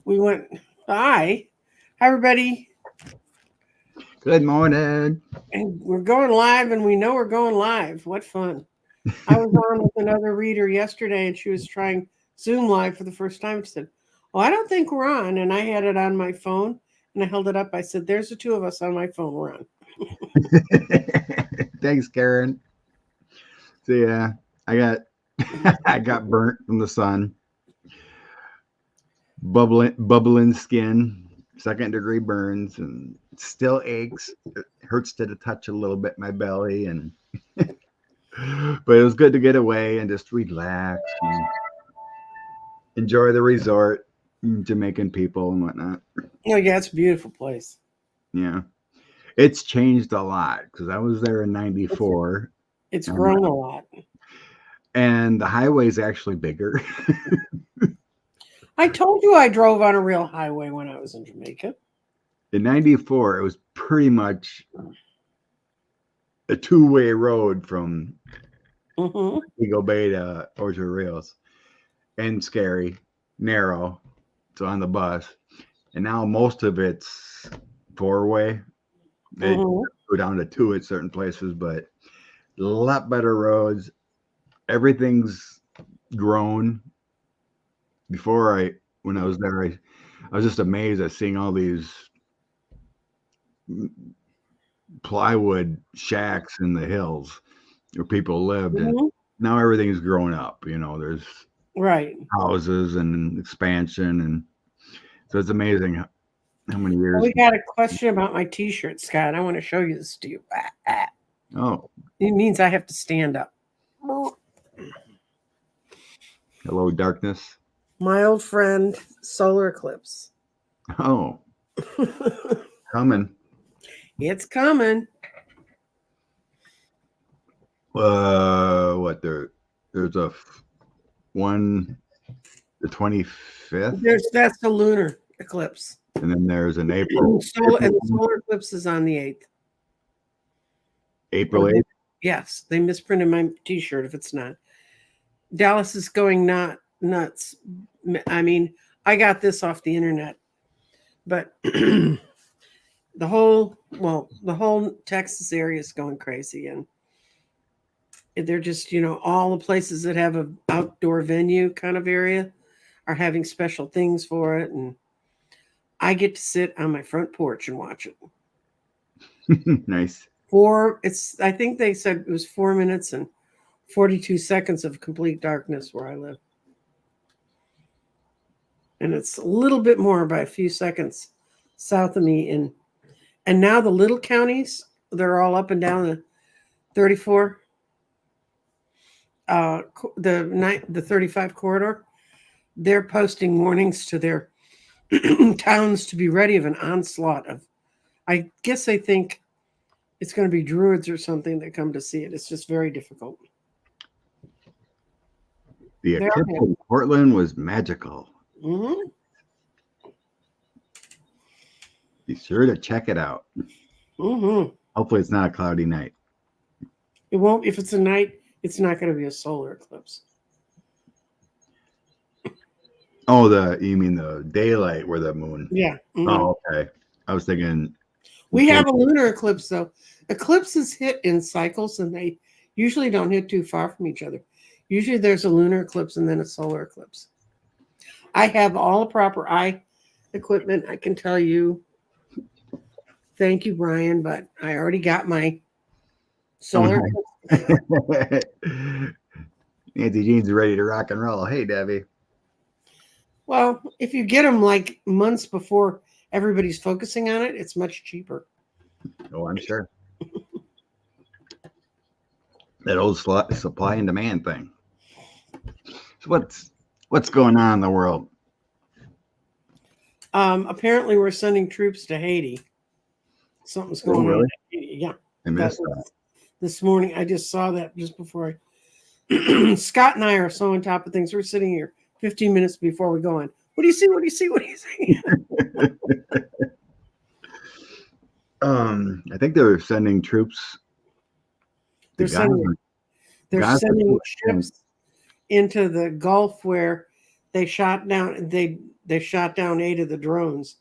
We went, hi. Hi, everybody. Good morning. And we're going live, and we know we're going live. What fun. I was on with another reader yesterday, and she was trying Zoom Live for the first time. She said, "Oh, I don't think we're on." And I had it on my phone, and I held it up. I said, "There's the two of us on my phone. We're on." Thanks, Karen. So yeah, I got I got burnt from the sun. Bubbling skin, 2nd-degree burns, and still aches. It hurts to touch a little bit my belly, and but it was good to get away and just relax and enjoy the resort, Jamaican people and whatnot. Oh, yeah, it's a beautiful place. Yeah, it's changed a lot because I was there in '94. It's grown a lot. And the highway is actually bigger. I told you I drove on a real highway when I was in Jamaica. In '94, it was pretty much a two-way road from Eagle Bay to Orchard Rios, and scary, narrow. So on the bus, and now most of it's four-way. They go down to two at certain places, but a lot better roads. Everything's grown. When I was there, I was just amazed at seeing all these plywood shacks in the hills where people lived, and now everything's grown up. There's houses and expansion, and so it's amazing how many years. We got a question about my T-shirt, Scott. I want to show you this to you. Oh, it means I have to stand up. Hello, darkness. My old friend, solar eclipse. Oh, coming. It's coming. What there's a one, the 25th. That's the lunar eclipse, and then there's an April. And the solar eclipse is on the 8th. April 8th. Yes, they misprinted my T-shirt. If it's not, Dallas is going nuts. I mean, I got this off the internet, but the whole Texas area is going crazy, and they're just, all the places that have an outdoor venue kind of area are having special things for it, and I get to sit on my front porch and watch it. Nice. I think they said it was 4 minutes and 42 seconds of complete darkness where I live. And it's a little bit more by a few seconds south of me. And now the little counties, they're all up and down the 34, the 35 corridor. They're posting warnings to their towns to be ready of an onslaught of, I guess they think it's going to be druids or something that come to see it. It's just very difficult. The eclipse in Portland was magical. Be sure to check it out. Hopefully it's not a cloudy night. It won't. If it's a night, it's not going to be a solar eclipse. Oh, you mean the daylight where the moon? Yeah. Oh, okay. I was thinking. We have a lunar eclipse, though. Eclipses hit in cycles, and they usually don't hit too far from each other. Usually there's a lunar eclipse and then a solar eclipse. I have all the proper eye equipment. I can tell you. Thank you, Brian, but I already got my solar eclipse. Nancy Jean's ready to rock and roll. Hey, Debbie. Well, if you get them like months before everybody's focusing on it, it's much cheaper. Oh, I'm sure. That old supply and demand thing. So what's going on in the world? Apparently, we're sending troops to Haiti. Something's going on. Yeah, I missed that. This morning. I just saw that just before. Scott and I are so on top of things. We're sitting here 15 minutes before we go on. What do you see? What do you see? What do you see? I think they're sending troops. They're sending ships into the Gulf where they shot down 8 of the drones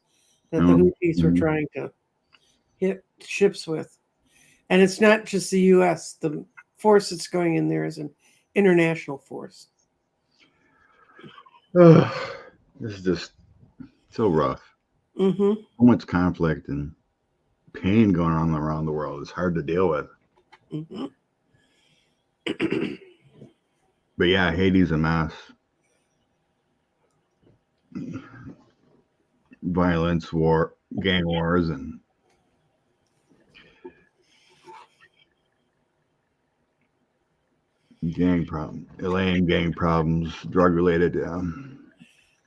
that the Oh, Houthis were trying to hit ships with. And it's not just the U.S. The force that's going in there is an international force. oh, this is just so rough. Mm-hmm. So much conflict and pain going on around the world. It's hard to deal with. Mm-hmm. But yeah, Haiti's a mess. Violence, war, gang wars, and alien gang problems, drug related.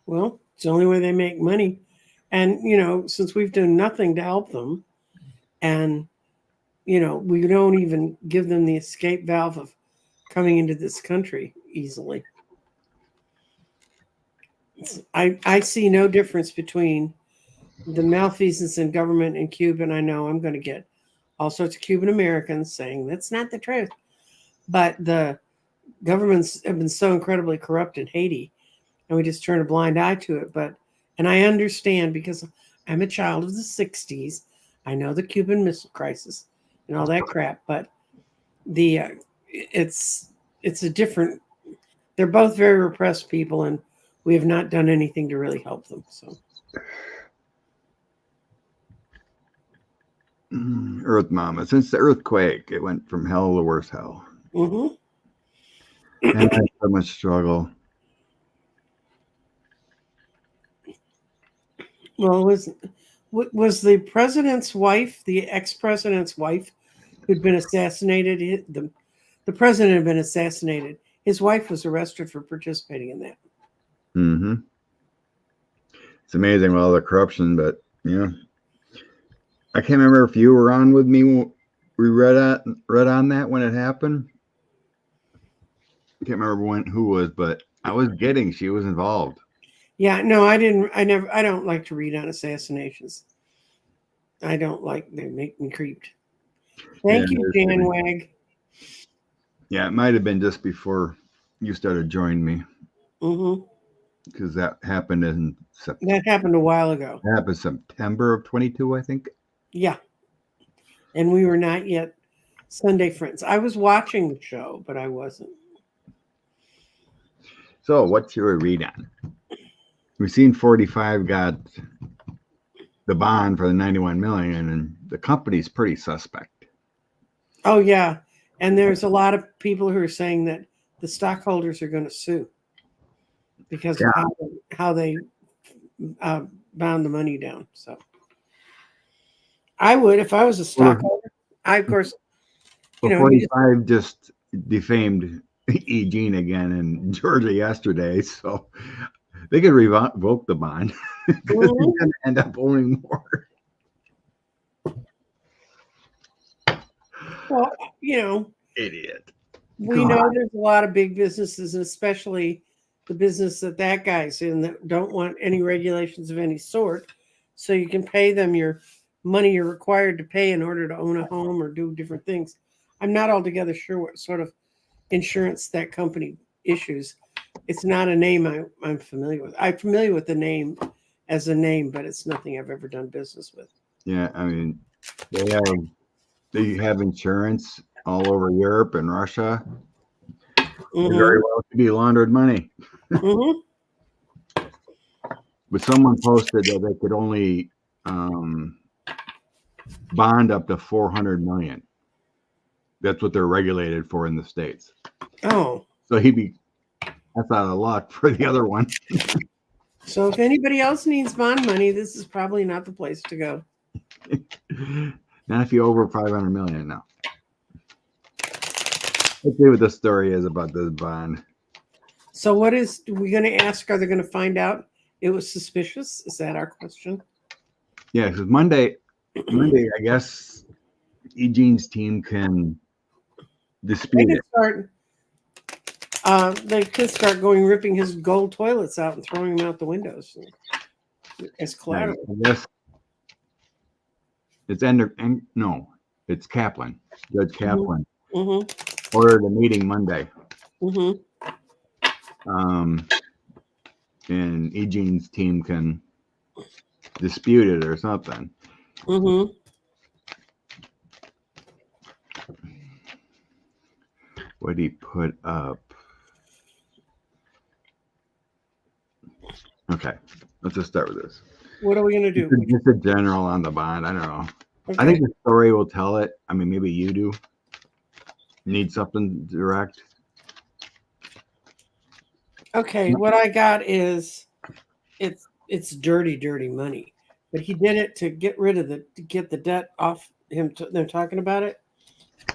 Well, it's the only way they make money. And, since we've done nothing to help them, and, we don't even give them the escape valve of coming into this country easily. I see no difference between the malfeasance in government in Cuba, and I know I'm going to get all sorts of Cuban Americans saying that's not the truth. But the governments have been so incredibly corrupt in Haiti, and we just turn a blind eye to it. And I understand because I'm a child of the 60s. I know the Cuban Missile Crisis and all that crap, but it's a different. They're both very repressed people, and we have not done anything to really help them. So, Earth Mama. Since the earthquake, it went from hell to worse hell. mm-hmm. And I had so much struggle. Well, was the president's wife, the ex-president's wife, who'd been assassinated? The president had been assassinated. His wife was arrested for participating in that. Mm-hmm. It's amazing with all the corruption, but yeah, I can't remember if you were on with me. We read on that when it happened. I can't remember who was, but I was getting she was involved. Yeah, no, I didn't. I don't like to read on assassinations. I don't like. They make me creeped. Thank you, Jan Wag. Yeah, it might have been just before you started joining me. Mm-hmm. Because that happened in September. That happened a while ago. That happened September of 22, I think. Yeah. And we were not yet Sunday friends. I was watching the show, but I wasn't. So what's your read on? We've seen 45 got the bond for the 91 million, and the company's pretty suspect. Oh, yeah. And there's a lot of people who are saying that the stockholders are going to sue because of how they bound the money down. So I would, if I was a stockholder, of course, 45 just defamed E. Jean again in Georgia yesterday, so they could revoke the bond because he's going to end up owning more. Well, idiot. We know there's a lot of big businesses, and especially the business that guy's in, that don't want any regulations of any sort. So you can pay them your money you're required to pay in order to own a home or do different things. I'm not altogether sure what sort of insurance that company issues. It's not a name I'm familiar with. I'm familiar with the name as a name, but it's nothing I've ever done business with. Yeah, I mean, they have insurance all over Europe and Russia. Mm-hmm. Very well could be laundered money. Mm-hmm. But someone posted that they could only bond up to 400 million. That's what they're regulated for in the States. Oh. So that's out of luck for the other one. So if anybody else needs bond money, this is probably not the place to go. Not if you're over 500 million now. Let's see what the story is about this bond. So what is we going to ask? Are they going to find out it was suspicious? Is that our question? Yeah, because Monday, I guess Eugene's team can dispute it. They could start ripping his gold toilets out and throwing them out the windows as collateral. I guess it's it's Kaplan, Judge Kaplan, ordered a meeting Monday. Mm-hmm. and Eugene's team can dispute it or something. Mm-hmm. What did he put up? Okay, let's just start with this. What are we gonna do? Just a general on the bond. I don't know. Okay. I think the story will tell it. I mean, maybe you do. Need something direct? Okay, what I got is it's dirty, dirty money. But he did it to get rid of to get the debt off him. They're talking about it,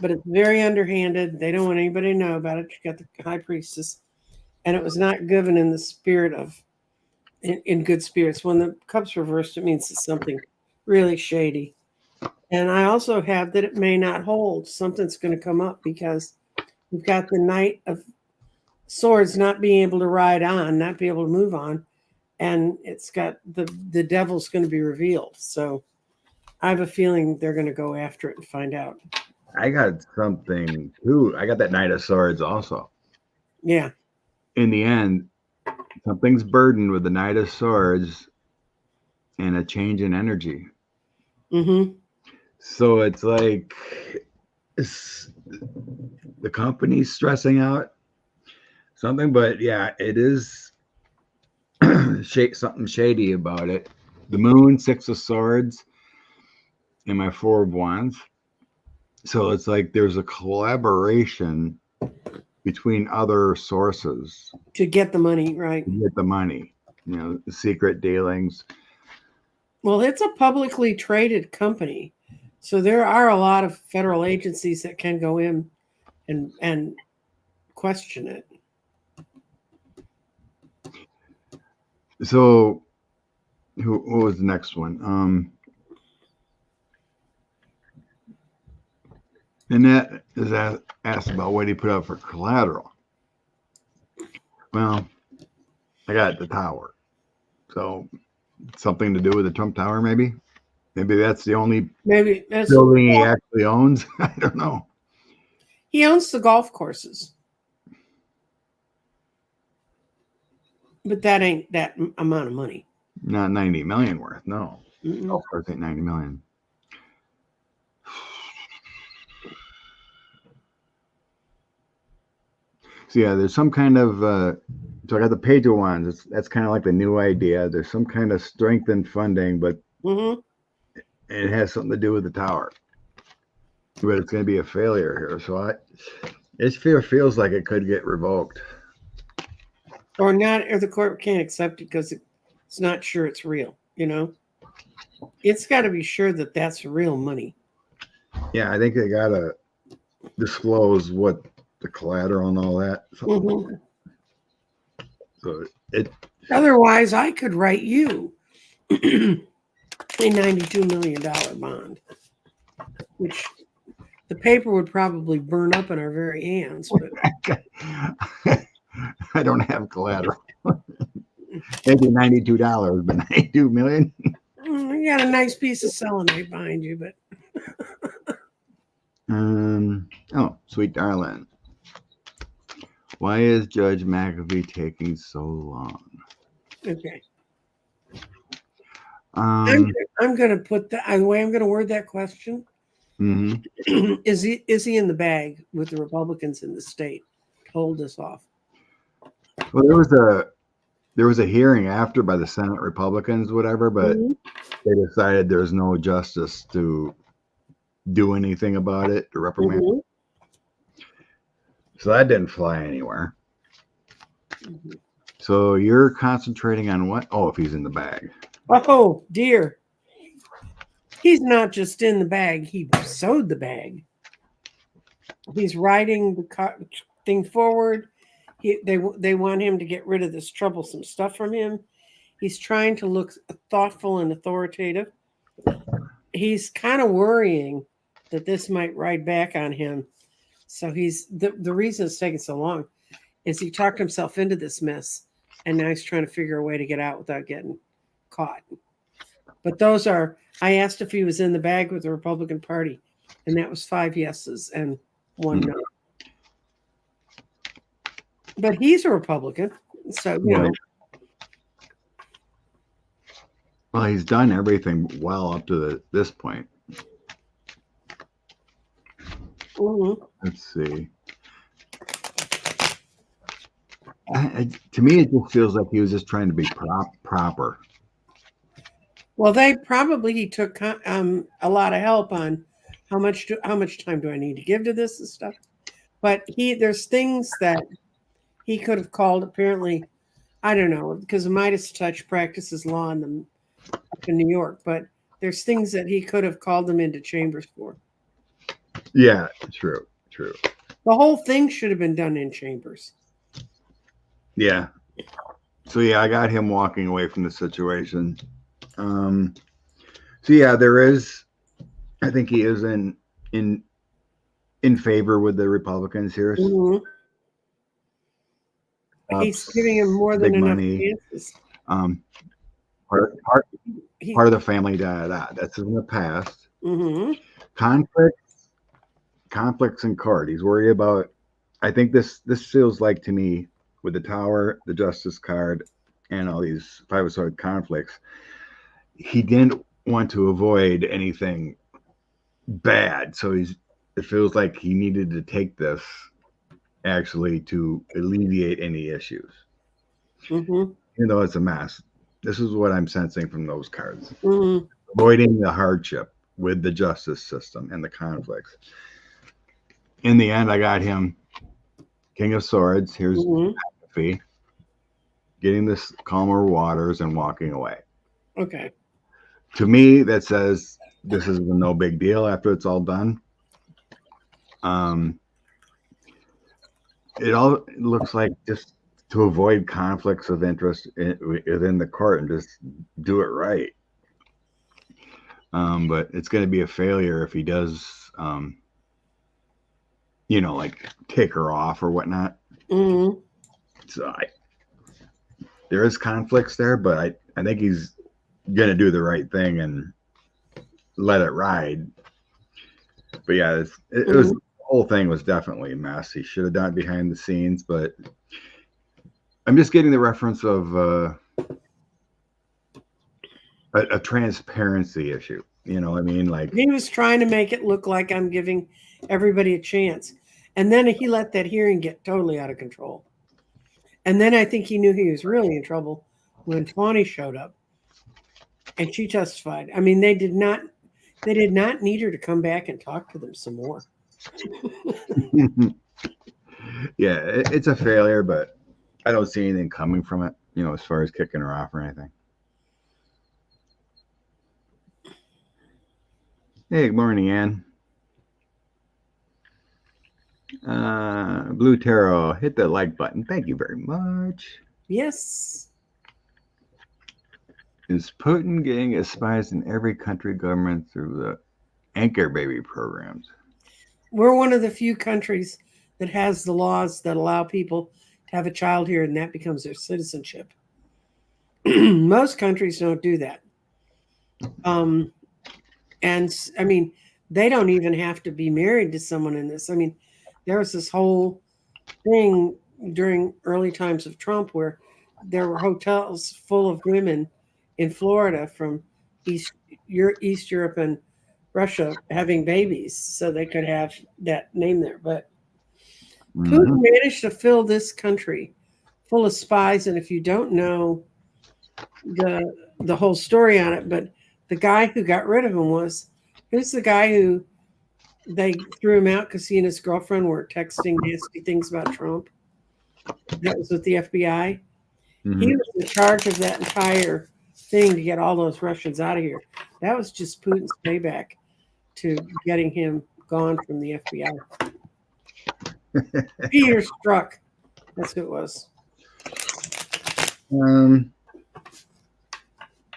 but it's very underhanded. They don't want anybody to know about it. You got the high priestess, and it was not given in the spirit of in good spirits. When the cup's reversed, it means it's something really shady. And I also have that it may not hold. Something's going to come up because we've got the Knight of Swords not being able to ride on, not be able to move on, and it's got the devil's going to be revealed. So I have a feeling they're going to go after it and find out. I got something too. I got that Knight of Swords also. Yeah. In the end, something's burdened with the Knight of Swords and a change in energy. Mm-hmm. So it's like the company's stressing out something, but yeah, it is something shady about it. The Moon, Six of Swords, and my Four of Wands. So it's like there's a collaboration between other sources To get the money, right? to get the money. You know, secret dealings. Well, it's a publicly traded company. So there are a lot of federal agencies that can go in and question it. So what was the next one? Annette is asked about what he put up for collateral. Well, I got the tower. So something to do with the Trump Tower, maybe? Maybe that's the only Maybe that's building he actually owns. I don't know. he owns the golf courses. But that ain't that amount of money. Not 90 million worth. No. Mm-mm. Of course, ain't 90 million. So yeah, there's some kind of so I got the Page of Wands. That's kind of like the new idea. There's some kind of strengthened funding, but it has something to do with the tower. But it's going to be a failure here. So it feels like it could get revoked. Or not, or the court can't accept it because it's not sure it's real. You know, it's got to be sure that that's real money. Yeah, I think they got to disclose what the collateral and all that. Mm-hmm. So Otherwise, I could write you a $92 million bond, which the paper would probably burn up in our very hands. But I don't have collateral. Maybe $92, but 92 million. You got a nice piece of selenite behind you, but oh, sweet darling. Why is Judge McAfee taking so long? okay. Um, I'm going to put the way I'm going to word that question. mm-hmm. Is he in the bag with the Republicans in the state to hold this off? Well, there was a hearing after by the Senate Republicans, whatever, but they decided there's no justice to do anything about it, to reprimand. So that didn't fly anywhere. So you're concentrating on what? Oh, if he's in the bag. Oh, dear. He's not just in the bag. He sewed the bag. He's riding the thing forward. They want him to get rid of this troublesome stuff from him. He's trying to look thoughtful and authoritative. He's kind of worrying that this might ride back on him. So he's the reason it's taking so long is he talked himself into this mess, and now he's trying to figure a way to get out without getting caught. But those are, I asked if he was in the bag with the Republican Party, and that was 5 yeses and 1 no. But he's a Republican, so you know. Well, he's done everything well up to this point. Mm-hmm. Let's see. To me, it just feels like he was just trying to be proper. Well, he took a lot of help on how much time do I need to give to this and stuff. But there's things that he could have called. Apparently, I don't know, because Midas Touch practices law up in New York. But there's things that he could have called them into chambers for. Yeah, true. The whole thing should have been done in chambers. Yeah. So yeah, I got him walking away from the situation. So yeah, there is. I think he is in favor with the Republicans here. Mm-hmm. He's giving him more than big enough money. chances. Part of the family that's in the past. Mm-hmm. Conflicts in court. He's worried about. I think this feels like to me with the Tower, the Justice Card, and all these 5 of Swords conflicts. He didn't want to avoid anything bad, so it feels like he needed to take this actually to alleviate any issues. Mm-hmm. Even though it's a mess, this is what I'm sensing from those cards. Mm-hmm. Avoiding the hardship with the justice system and the conflicts. In the end, I got him King of Swords. Here's apathy, getting this calmer waters and walking away. Okay. To me, that says this is no big deal after it's all done. It all looks like just to avoid conflicts of interest within the court and just do it right. But it's going to be a failure if he does, like take her off or whatnot. Mm-hmm. So there is conflicts there, but I think he's going to do the right thing and let it ride. But yeah, it was. The whole thing was definitely a mess. He should have done it behind the scenes, but I'm just getting the reference of a transparency issue. You know what I mean? Like he was trying to make it look like I'm giving everybody a chance. And then he let that hearing get totally out of control. And then I think he knew he was really in trouble when Fawny showed up and she testified. I mean, they did not need her to come back and talk to them some more. Yeah, it's a failure, but I don't see anything coming from it, as far as kicking her off or anything. Hey, good morning, Ann. Blue Tarot, hit the like button. Thank you very much. Yes. Is Putin getting his spies in every country government through the anchor baby programs? We're one of the few countries that has the laws that allow people to have a child here, and that becomes their citizenship. Most countries don't do that. And I mean, they don't even have to be married to someone in this. I mean, there was this whole thing during early times of Trump where there were hotels full of women in Florida from East Europe and Russia having babies so they could have that name there. But Putin managed to fill this country full of spies. And if you don't know the whole story on it, but the guy who got rid of him who's the guy who they threw him out because he and his girlfriend were texting nasty things about Trump. That was with the FBI. Mm-hmm. He was in charge of that entire thing to get all those Russians out of here. That was just Putin's payback to getting him gone from the FBI. Peter Strzok. That's who it was.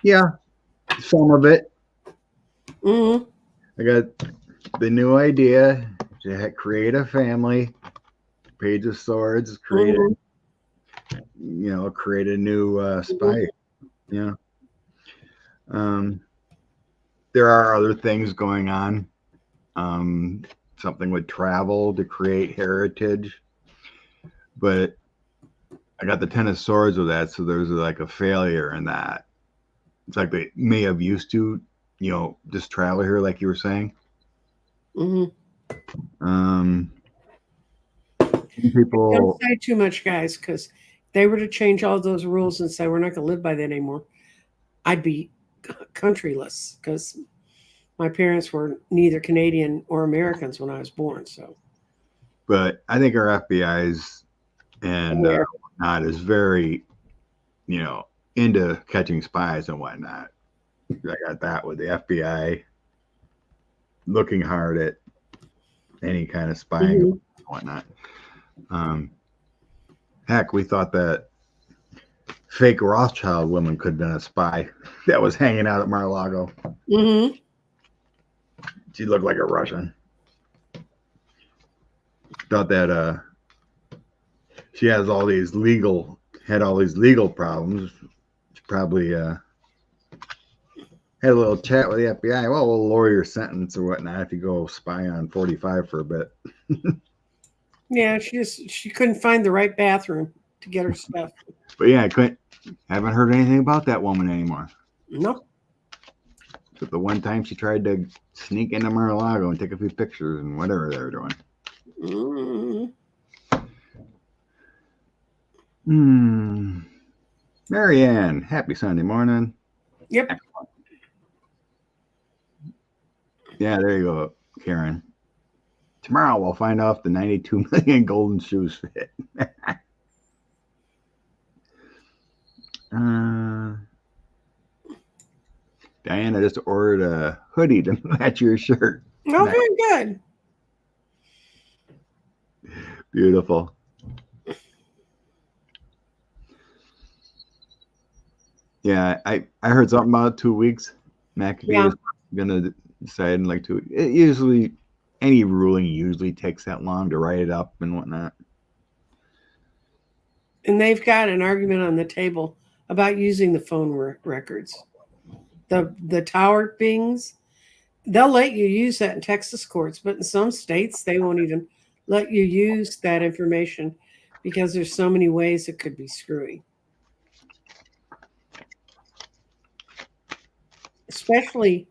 Yeah, some of it. Mm-hmm. I got the new idea to create a family. Page of Swords, create create a new spy. Yeah. There are other things going on. Something with travel to create heritage, but I got the 10 of Swords with that, so there's like a failure in that. It's like they may have used to, just travel here, like you were saying. Mm-hmm. Um, Don't people, say too much, guys, because they were to change all those rules and say we're not going to live by that anymore. I'd be countryless because my parents were neither Canadian or Americans when I was born. So but I think our FBI's and aware. whatnot is very, you know, into catching spies and whatnot. I got that with the FBI looking hard at any kind of spying and Mm-hmm. whatnot. Um, Heck, we thought that fake Rothschild woman could have been a spy that was hanging out at Mar-a-Lago. Mm-hmm. She looked like a Russian. Thought that she had all these legal problems. She probably had a little chat with the FBI. Well, we'll lower your sentence or whatnot if you go spy on 45 for a bit. Yeah, she couldn't find the right bathroom to get her stuff. But yeah, haven't heard anything about that woman anymore. Nope. But the one time she tried to sneak into Mar-a-Lago and take a few pictures and whatever they were doing. Mm-hmm. Marianne, happy Sunday morning. Yep. Yeah, there you go, Karen. Tomorrow we'll find out if the 92 million golden shoes fit. Diana just ordered a hoodie to match your shirt. Oh, very good. Beautiful. Yeah, I heard something about 2 weeks. McAfee Yeah. was going to decide in like 2 weeks. Any ruling usually takes that long to write it up and whatnot. And they've got an argument on the table about using the phone records. The tower bings, they'll let you use that in Texas courts, but in some states they won't even let you use that information because there's so many ways it could be screwy. Especially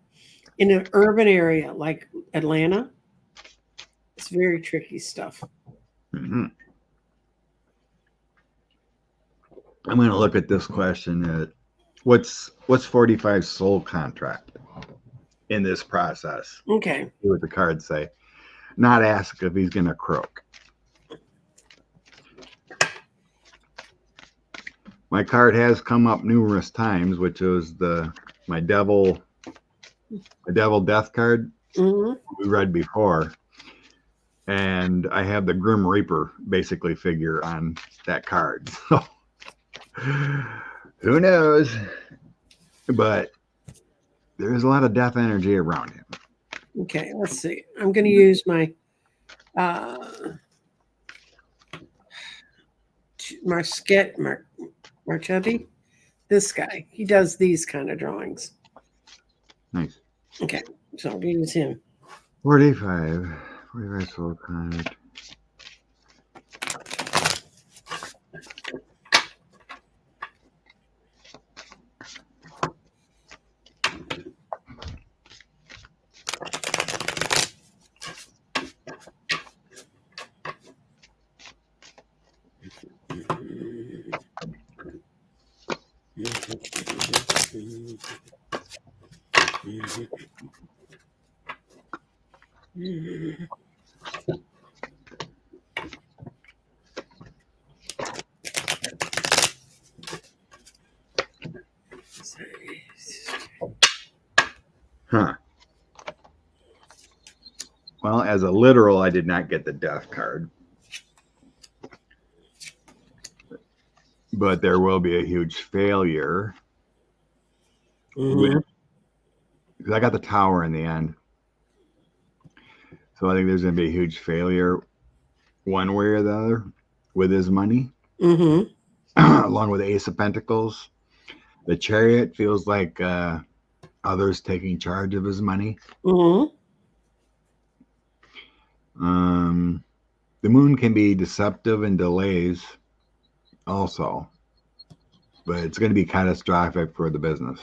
in an urban area like Atlanta, it's very tricky stuff. Mm-hmm. I'm going to look at this question. What's 45's sole contract in this process? Okay. See what the cards say. Not ask if he's going to croak. My card has come up numerous times, which was my devil death card Mm-hmm. we read before. And I have the Grim Reaper basically figure on that card. So who knows? But there's a lot of death energy around him. Okay, let's see. I'm going to use my Marchetti. This guy, he does these kind of drawings. Nice. Okay, so I'm going to use him. 45 soul card. Huh. Well, as a literal, I did not get the death card. But there will be a huge failure. Mm-hmm. Because I got the tower in the end. So I think there's going to be a huge failure one way or the other with his money. Mm-hmm. Along with Ace of Pentacles. The Chariot feels like others taking charge of his money. Mm-hmm. The moon can be deceptive and delays also. But it's going to be catastrophic for the business.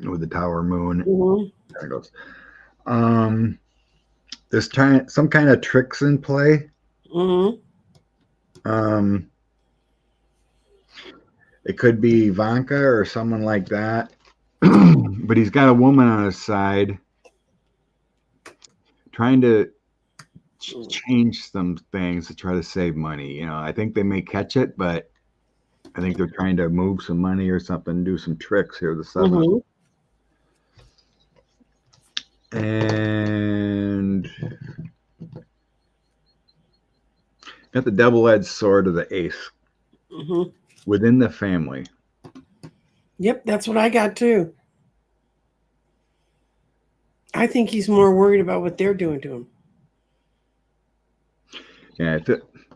with the Tower Moon. Mhm. There it goes. There's some kind of tricks in play. Mhm. It could be Ivanka or someone like that. But he's got a woman on his side trying to change some things to try to save money. I think they may catch it, but I think they're trying to move some money or something, do some tricks here. The 7. Mhm. And got the double-edged sword of the ace Mhm. within the family. Yep, that's what I got too. I think he's more worried about what they're doing to him. Yeah,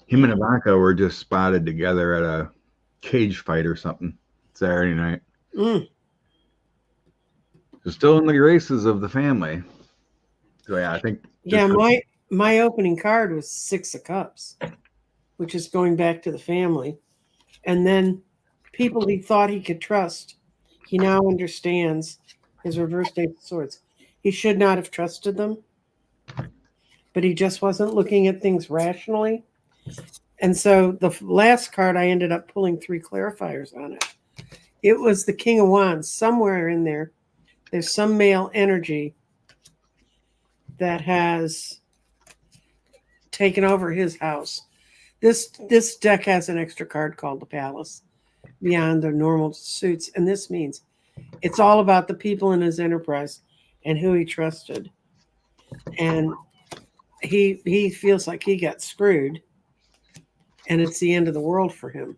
him and Ivanka were just spotted together at a cage fight or something Saturday night. Mm. So still in the graces of the family. So yeah, I think. Yeah, my opening card was 6 of Cups, which is going back to the family. And then people he thought he could trust, he now understands his reverse Ace of Swords. He should not have trusted them, but he just wasn't looking at things rationally. And so the last card, I ended up pulling 3 clarifiers on it. It was the King of Wands. Somewhere in there, there's some male energy that has taken over his house. This deck has an extra card called the Palace beyond the normal suits, and this means it's all about the people in his enterprise and who he trusted. And he feels like he got screwed, and it's the end of the world for him.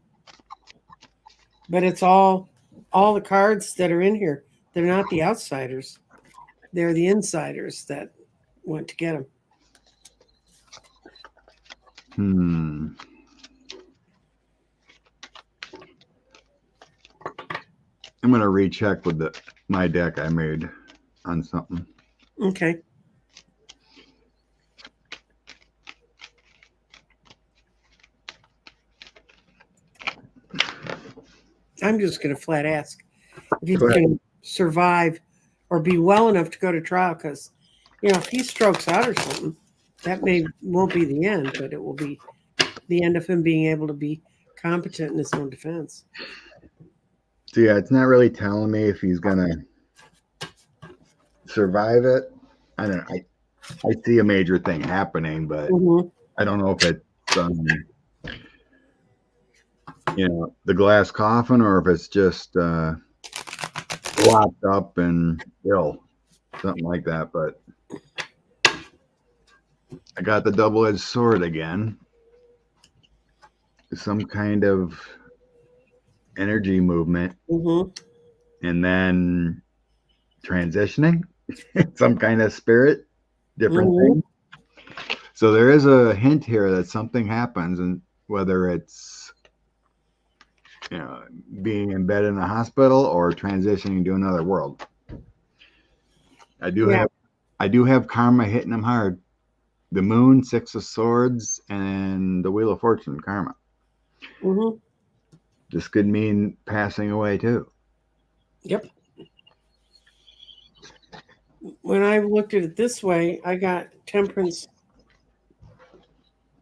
But it's all the cards that are in here. They're not the outsiders; they're the insiders that went to get him. I'm gonna recheck with my deck I made on something. Okay. I'm just going to flat ask if he's going to survive or be well enough to go to trial, because if he strokes out or something, that won't be the end, but it will be the end of him being able to be competent in his own defense. So yeah, it's not really telling me if he's gonna survive it. I don't know. I see a major thing happening, but I don't know if it's the glass coffin or if it's just locked up and ill, something like that. But I got the double-edged sword again. Some kind of energy movement, and then transitioning, some kind of spirit, different thing. So there is a hint here that something happens, and whether it's being in bed in a hospital or transitioning to another world. I do have karma hitting him hard. The Moon, 6 of Swords, and the Wheel of Fortune, karma. This could mean passing away too. Yep. When I looked at it this way, I got Temperance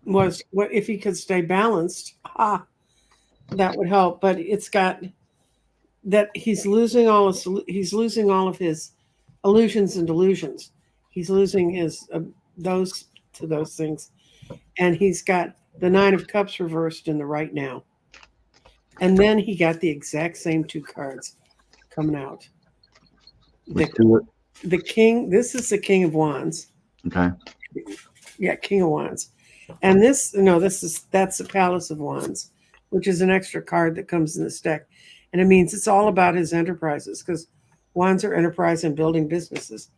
was what if he could stay balanced. That would help. But it's got that he's losing all of his illusions and delusions. He's losing his those things, and he's got the 9 of Cups reversed in the right now. And then he got the exact same 2 cards coming out. The King. This is the King of Wands. Okay. Yeah, King of Wands. And that's the Palace of Wands, which is an extra card that comes in this deck. And it means it's all about his enterprises, because wands are enterprise and building businesses.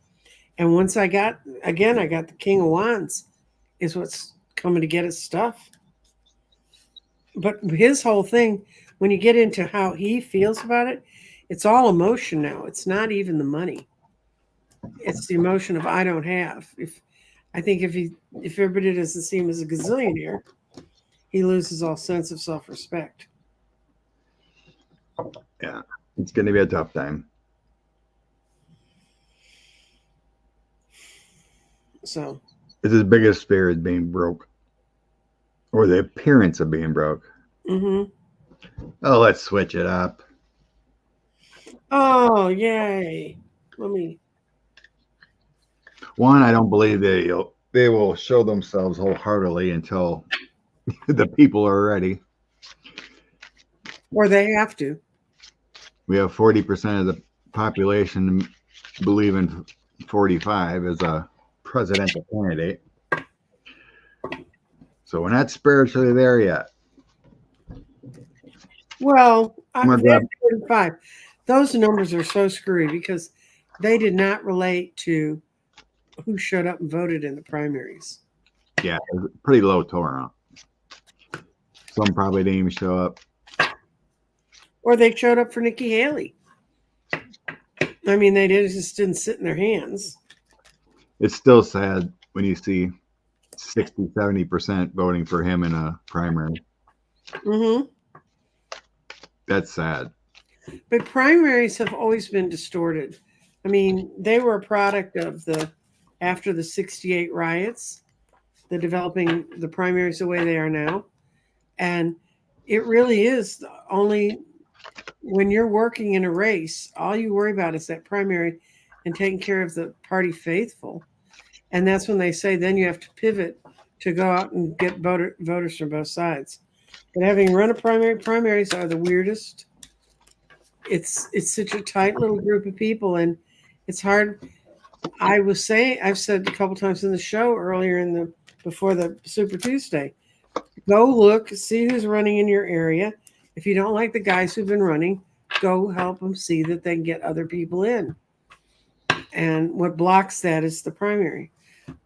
And once I got the King of Wands is what's coming to get his stuff. But his whole thing, when you get into how he feels about it, it's all emotion now. It's not even the money. It's the emotion of I don't have. If everybody doesn't see him as a gazillionaire, he loses all sense of self-respect. Yeah, it's going to be a tough time. So, It's his biggest fear is being broke, or the appearance of being broke. hmm Oh, let's switch it up. oh, yay. Let me, One, I don't believe they will show themselves wholeheartedly until the people are ready. or they have to. We have 40% of the population believe in 45 as a presidential candidate. So we're not spiritually there yet. Well, I'm gonna they have grab, 45. Those numbers are so screwy because they did not relate to who showed up and voted in the primaries. yeah, pretty low turnout. Some probably didn't even show up. Or they showed up for Nikki Haley. I mean, just didn't sit in their hands. It's still sad when you see 60, 70% voting for him in a primary. hmm That's sad. But primaries have always been distorted. I mean, they were a product of after the 68 riots, the developing the primaries the way they are now. And it really is only when you're working in a race, all you worry about is that primary and taking care of the party faithful. And that's when they say then you have to pivot to go out and get voters from both sides. But having run a primaries are the weirdest. It's such a tight little group of people, and it's hard. I've said a couple times in the show earlier before the Super Tuesday, go look, see who's running in your area. If you don't like the guys who've been running, go help them see that they can get other people in. And what blocks that is the primary.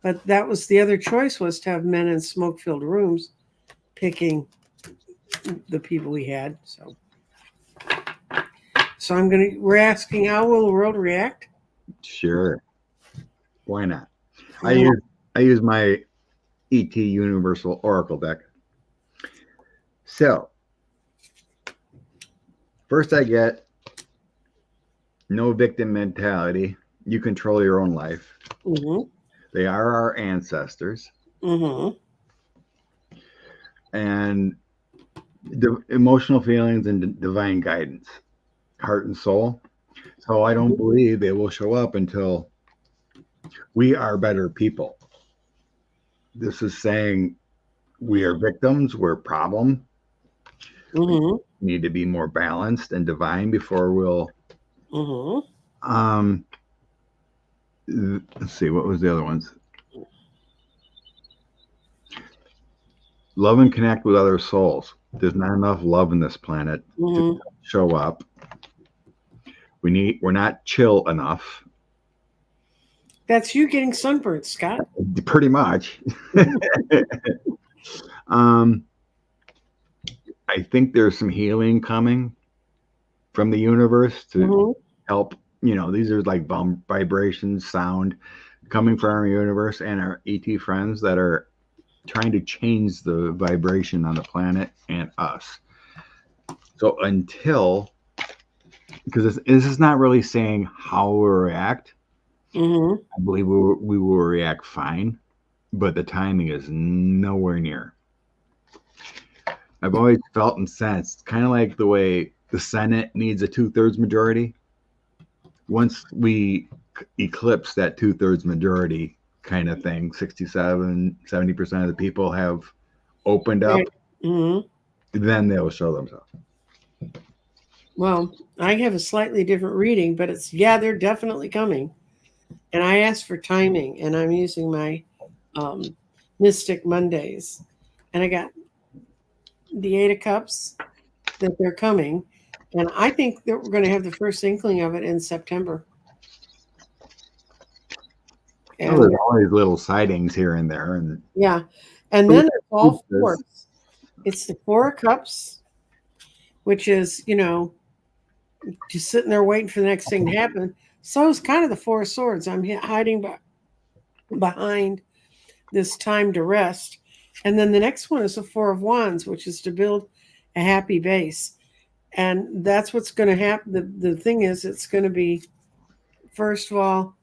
But that was the other choice, was to have men in smoke-filled rooms picking the people we had. So we're asking, how will the world react? Sure. Why not? I Well, use my ET Universal Oracle deck. So first I get no victim mentality. You control your own life. mhm, They are our ancestors. mhm, And the emotional feelings and divine guidance, heart and soul. So I don't believe they will show up until we are better people. This is saying we are victims, we're a problem. We mhm, need to be more balanced and divine before we'll mhm. um let's see, what was the other ones? Love and connect with other souls. There's not enough love in this planet to Mhm. show up. We're not chill enough. That's you getting sunburned, Scott. Pretty much. um I think there's some healing coming from the universe to Mhm. help. These are like vibrations, sound coming from our universe and our ET friends that are trying to change the vibration on the planet and us. So because this is not really saying how we'll react, Mhm. I believe we will react fine, but the timing is nowhere near. I've always felt and sensed, kind of like the way the Senate needs a 2/3 majority. Once we eclipse that 2/3 majority kind of thing, 67, 70% of the people have opened up, Right. Mhm. then they'll show themselves. Well, I have a slightly different reading, but they're definitely coming. And I asked for timing, and I'm using my um, Mystic Mondays, and I got the Eight of Cups that they're coming, and I think that we're going to have the first inkling of it in September. Oh, there's And always little sightings here and there, and yeah, and then it's all fours. It's the Four of Cups, which is just sitting there waiting for the next thing to happen. So it's kind of the Four of Swords. I'm hiding behind this time to rest. And then the next one is the Four of Wands, which is to build a happy base. And that's what's going to happen. The thing is, it's going to be, first of all,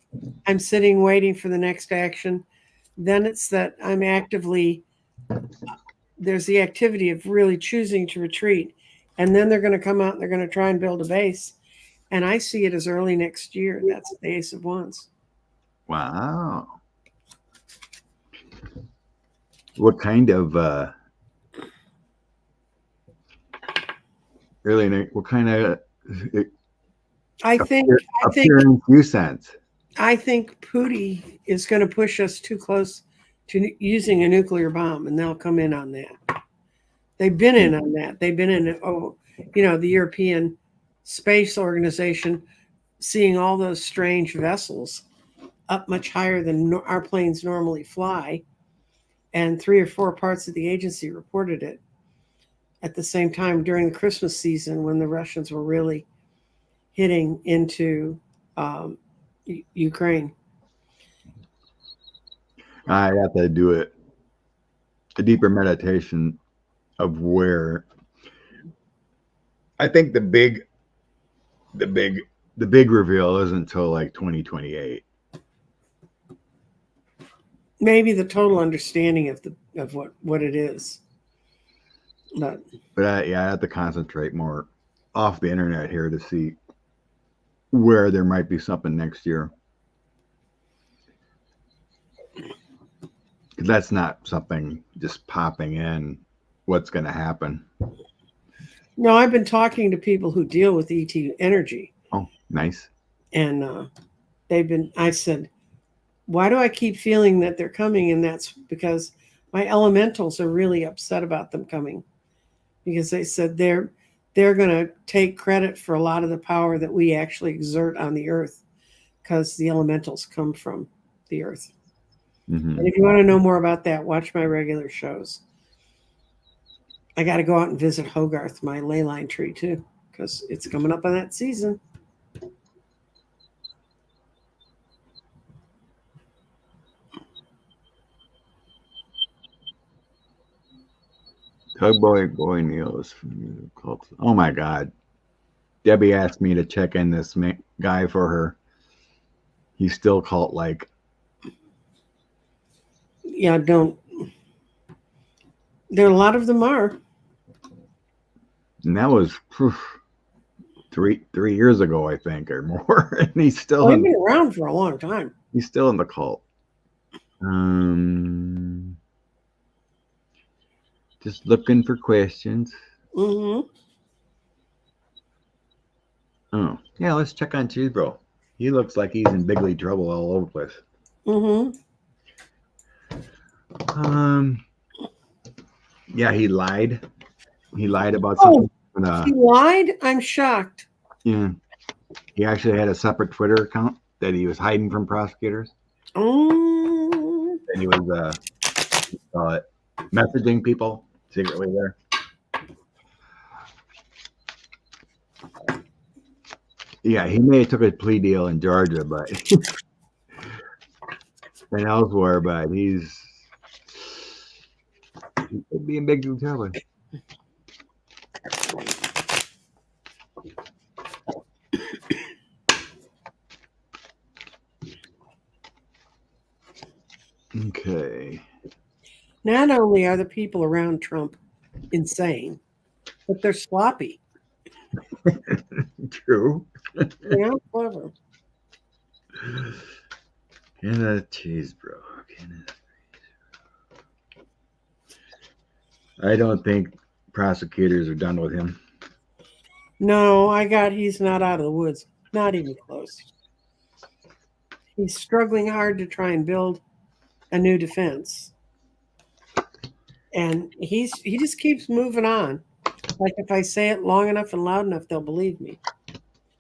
I'm sitting waiting for the next action. Then it's that I'm actively, there's the activity of really choosing to retreat. And then they're going to come out and they're going to try and build a base. And I see it as early next year. That's the Ace of Wands. Wow. What kind of really? What kind of I think appearance you sense? I think Putin is going to push us too close to using a nuclear bomb, and they'll come in on that. They've been in on that. They've been in, the European Space Organization, seeing all those strange vessels up much higher than our planes normally fly. And 3 or 4 parts of the agency reported it at the same time during the Christmas season when the Russians were really hitting into Ukraine. I have to do it. A deeper meditation of where I think the big reveal isn't until like 2028. Maybe the total understanding of what it is. But I have to concentrate more off the internet here to see where there might be something next year. Because that's not something just popping in. What's going to happen? No, I've been talking to people who deal with ET energy. Oh, nice. And I said, why do I keep feeling that they're coming? And that's because my elementals are really upset about them coming, because they said they're going to take credit for a lot of the power that we actually exert on the earth, because the elementals come from the earth. Mm-hmm. And if you want to know more about that, watch my regular shows. I got to go out and visit Hogarth, my ley line tree, too, because it's coming up on that season. Boy Neils. Oh my God. Debbie asked me to check in this guy for her. He's still cult like. Yeah, don't. There are a lot of them are. And that was 3 years ago, I think, or more. And he's still He's been around for a long time. He's still in the cult. Just looking for questions. Mm-hmm. Oh, yeah, let's check on Cheese Bro. He looks like he's in bigly trouble all over the place. Mm-hmm. Yeah, he lied. He lied about something. He lied? I'm shocked. Yeah. He actually had a separate Twitter account that he was hiding from prosecutors. Oh. And he was messaging people secretly there. Yeah, he may have took a plea deal in Georgia, but and elsewhere, but he could be in big trouble. Okay. Not only are the people around Trump insane, but they're sloppy. True. Yeah, clever. Cheese Bro. I don't think prosecutors are done with him. No, he's not out of the woods. Not even close. He's struggling hard to try and build a new defense. And he just keeps moving on. Like if I say it long enough and loud enough, they'll believe me.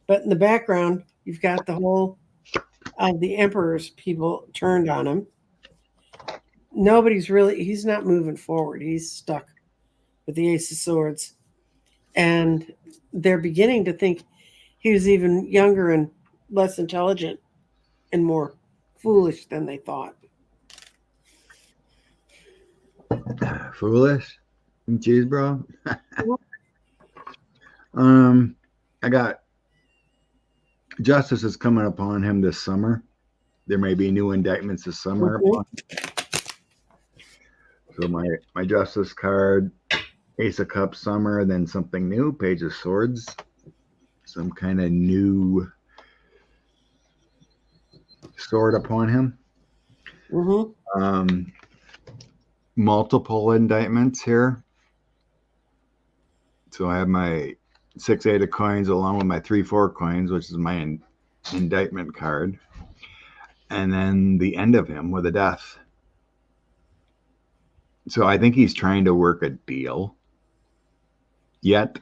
But in the background, you've got the whole of the emperor's people turned on him. He's not moving forward. He's stuck with the Ace of Swords. And they're beginning to think he was even younger and less intelligent and more foolish than they thought. Foolish? Cheese Bro? I got justice is coming upon him this summer. There may be new indictments this summer. Mm-hmm. So my justice card, Ace of Cups, Summer, then something new, Page of Swords, some kind of new sword upon him. Mm-hmm. Multiple indictments here. So I have my 6 8 of coins along with my 3 4 coins, which is my indictment card. And then the end of him with a death. So I think he's trying to work a deal. Yet,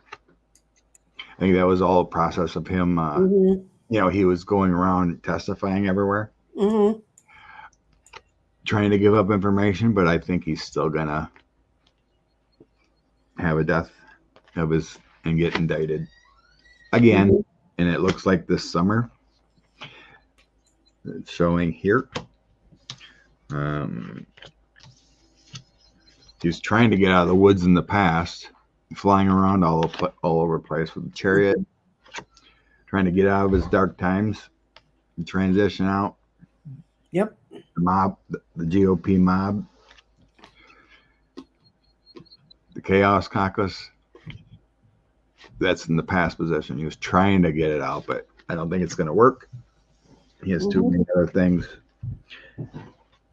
I think that was all a process of him. Mm-hmm. He was going around testifying everywhere, Mm-hmm. trying to give up information, but I think he's still gonna have a death of his and get indicted again. Mm-hmm. And it looks like this summer. It's showing here. He was trying to get out of the woods in the past, flying around all over the place with the chariot, trying to get out of his dark times and transition out. Yep. The mob, the GOP mob, the Chaos Caucus. That's in the past position. He was trying to get it out, but I don't think it's going to work. He has too many other things.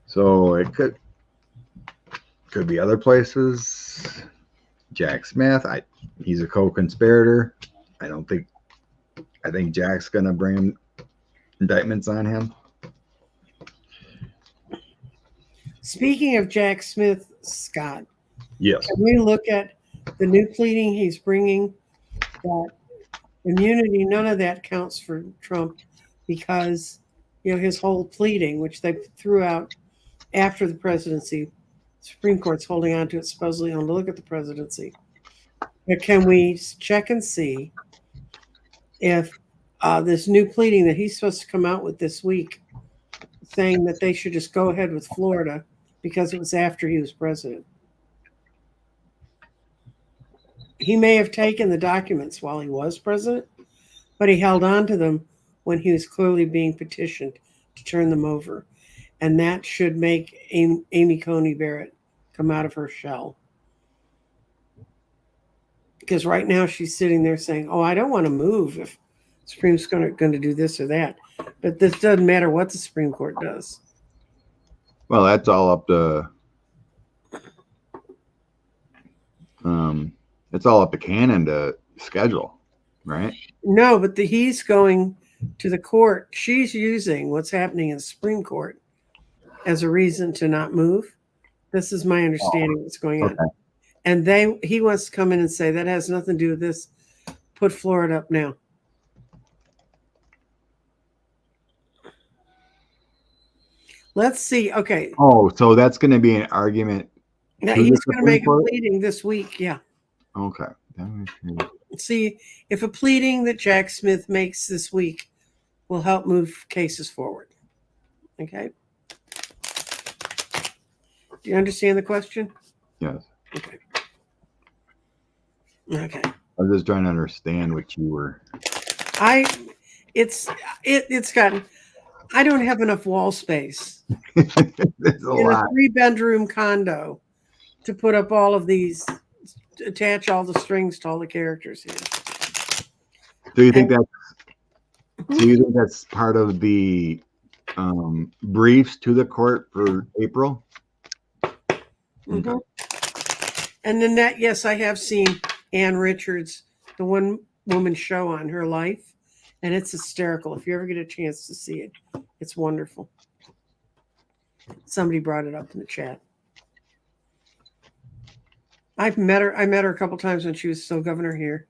So it could be other places. Jack Smith, he's a co-conspirator. I think Jack's gonna bring indictments on him. Speaking of Jack Smith, Scott, Yes. can we look at the new pleading he's bringing that immunity, none of that counts for Trump because, his whole pleading, which they threw out after the presidency, Supreme Court's holding on to it supposedly on to look at the presidency. But can we check and see if this new pleading that he's supposed to come out with this week, saying that they should just go ahead with Florida because it was after he was president. He may have taken the documents while he was president, but he held on to them when he was clearly being petitioned to turn them over. And that should make Amy Coney Barrett come out of her shell. Because right now she's sitting there saying, I don't want to move if Supreme's going to do this or that. But this doesn't matter what the Supreme Court does. Well, that's all up to it's all up to Cannon to schedule, right? No, but he's going to the court. She's using what's happening in the Supreme Court as a reason to not move. This is my understanding of what's going on. And he wants to come in and say that has nothing to do with this. Put Florida up now. Let's see. Okay. Oh, so that's going to be an argument. Yeah, he's going to make a pleading this week. Yeah. Okay. See if a pleading that Jack Smith makes this week will help move cases forward. Okay. Do you understand the question? Yes. Okay. Okay. I was just trying to understand what you were. It's gotten. I don't have enough wall space in a 3-bedroom condo to put up all of these, attach all the strings to all the characters here. Do you think that's part of the briefs to the court for April? Mm-hmm. Okay. And then yes, I have seen Ann Richards, the one woman show on her life, and it's hysterical. If you ever get a chance to see it, it's wonderful. Somebody brought it up in the chat. I met her a couple times when she was still governor here.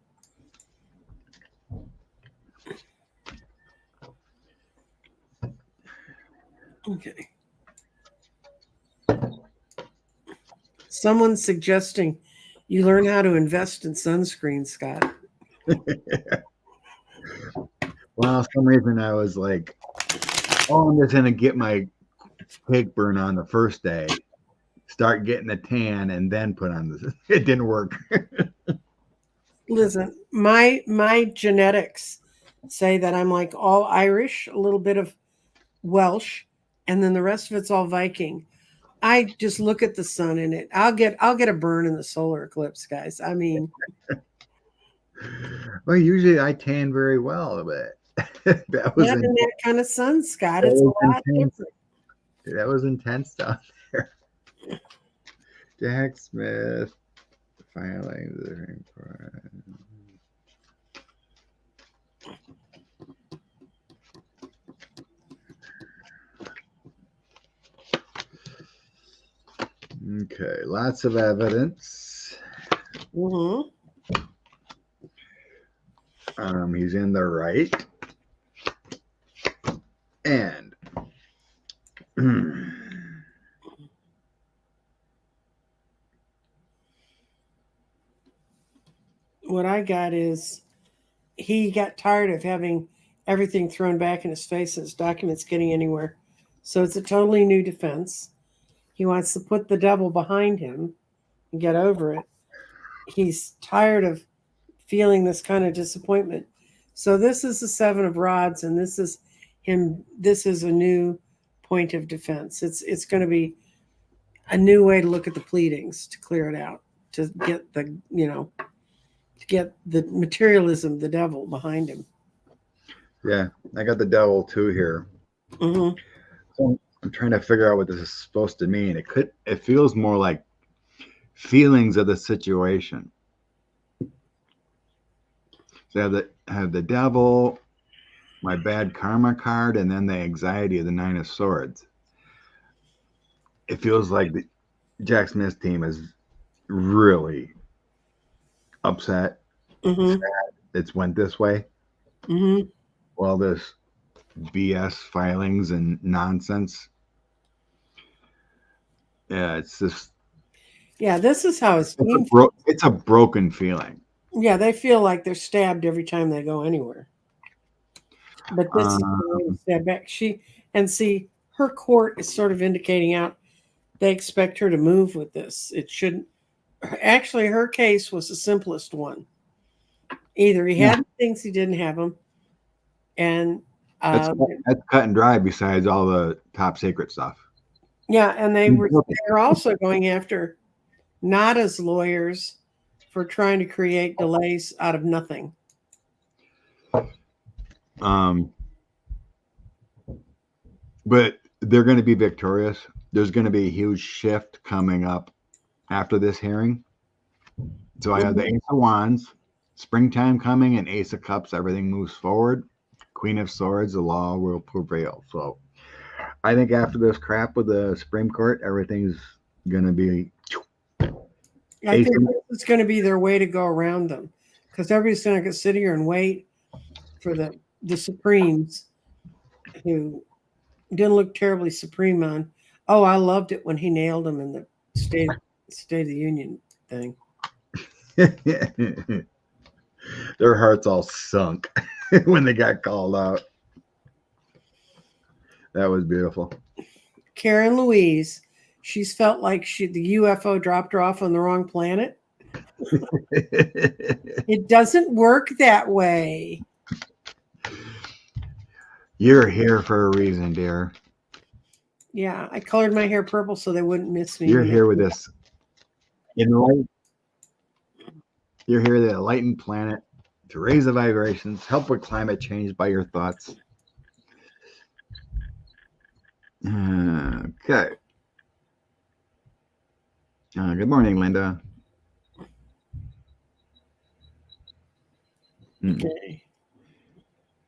Okay. Someone's suggesting you learn how to invest in sunscreen, Scott. Well, for some reason I was like, I'm just going to get my cake burn on the first day, start getting a tan, and then put on this. It didn't work. Listen, my genetics say that I'm like all Irish, a little bit of Welsh, and then the rest of it's all Viking. I just look at the sun in it. I'll get a burn in the solar eclipse, guys. I mean, Well, usually I tan very well, but that was not in that kind of sun, Scott. that It's a was lot intense. different. That was intense down there. Jack Smith filing. Okay, lots of evidence. Mm-hmm. He's in the right. And What I got is he got tired of having everything thrown back in his face and his documents getting anywhere. So it's a totally new defense. He wants to put the devil behind him and get over it. He's tired of feeling this kind of disappointment. So this is the seven of rods, and this is him. This is a new point of defense. It's going to be a new way to look at the pleadings to clear it out, to get the to get the materialism, the devil behind him. yeah, I got the devil too here. Mm-hmm. So I'm trying to figure out what this is supposed to mean. It feels more like feelings of the situation. So I have the devil, my bad karma card, and then the anxiety of the Nine of Swords. It feels like the Jack Smith team is really upset. Mm-hmm. It's went this way. Mm-hmm. All this BS filings and nonsense. Yeah, it's just. Yeah, this is how his team. It's a broken feeling. Yeah, they feel like they're stabbed every time they go anywhere. But this is the way to stab back. See, her court is sort of indicating out they expect her to move with this. It shouldn't. Actually, her case was the simplest one. Either he had things, he didn't have them, and that's cut and dry. Besides all the top secret stuff. Yeah, and they were also going after Nada's lawyers for trying to create delays out of nothing. But they're going to be victorious. There's going to be a huge shift coming up after this hearing. So I have the Ace of Wands, springtime coming, and Ace of Cups. Everything moves forward. Queen of Swords, the law will prevail. So I think after this crap with the Supreme Court, everything's going to be. I think it's going to be their way to go around them, because everybody's going to sit here and wait for the Supremes, who didn't look terribly supreme on. Oh, I loved it when he nailed them in the State of the Union thing. Their hearts all sunk when they got called out. That was beautiful. Karen Louise, she's felt like the UFO dropped her off on the wrong planet. It doesn't work that way. You're here for a reason, dear. Yeah, I colored my hair purple so they wouldn't miss me. You're here with this. You're here to enlighten planet, to raise the vibrations, help with climate change by your thoughts. Okay. Good morning, Linda. Okay.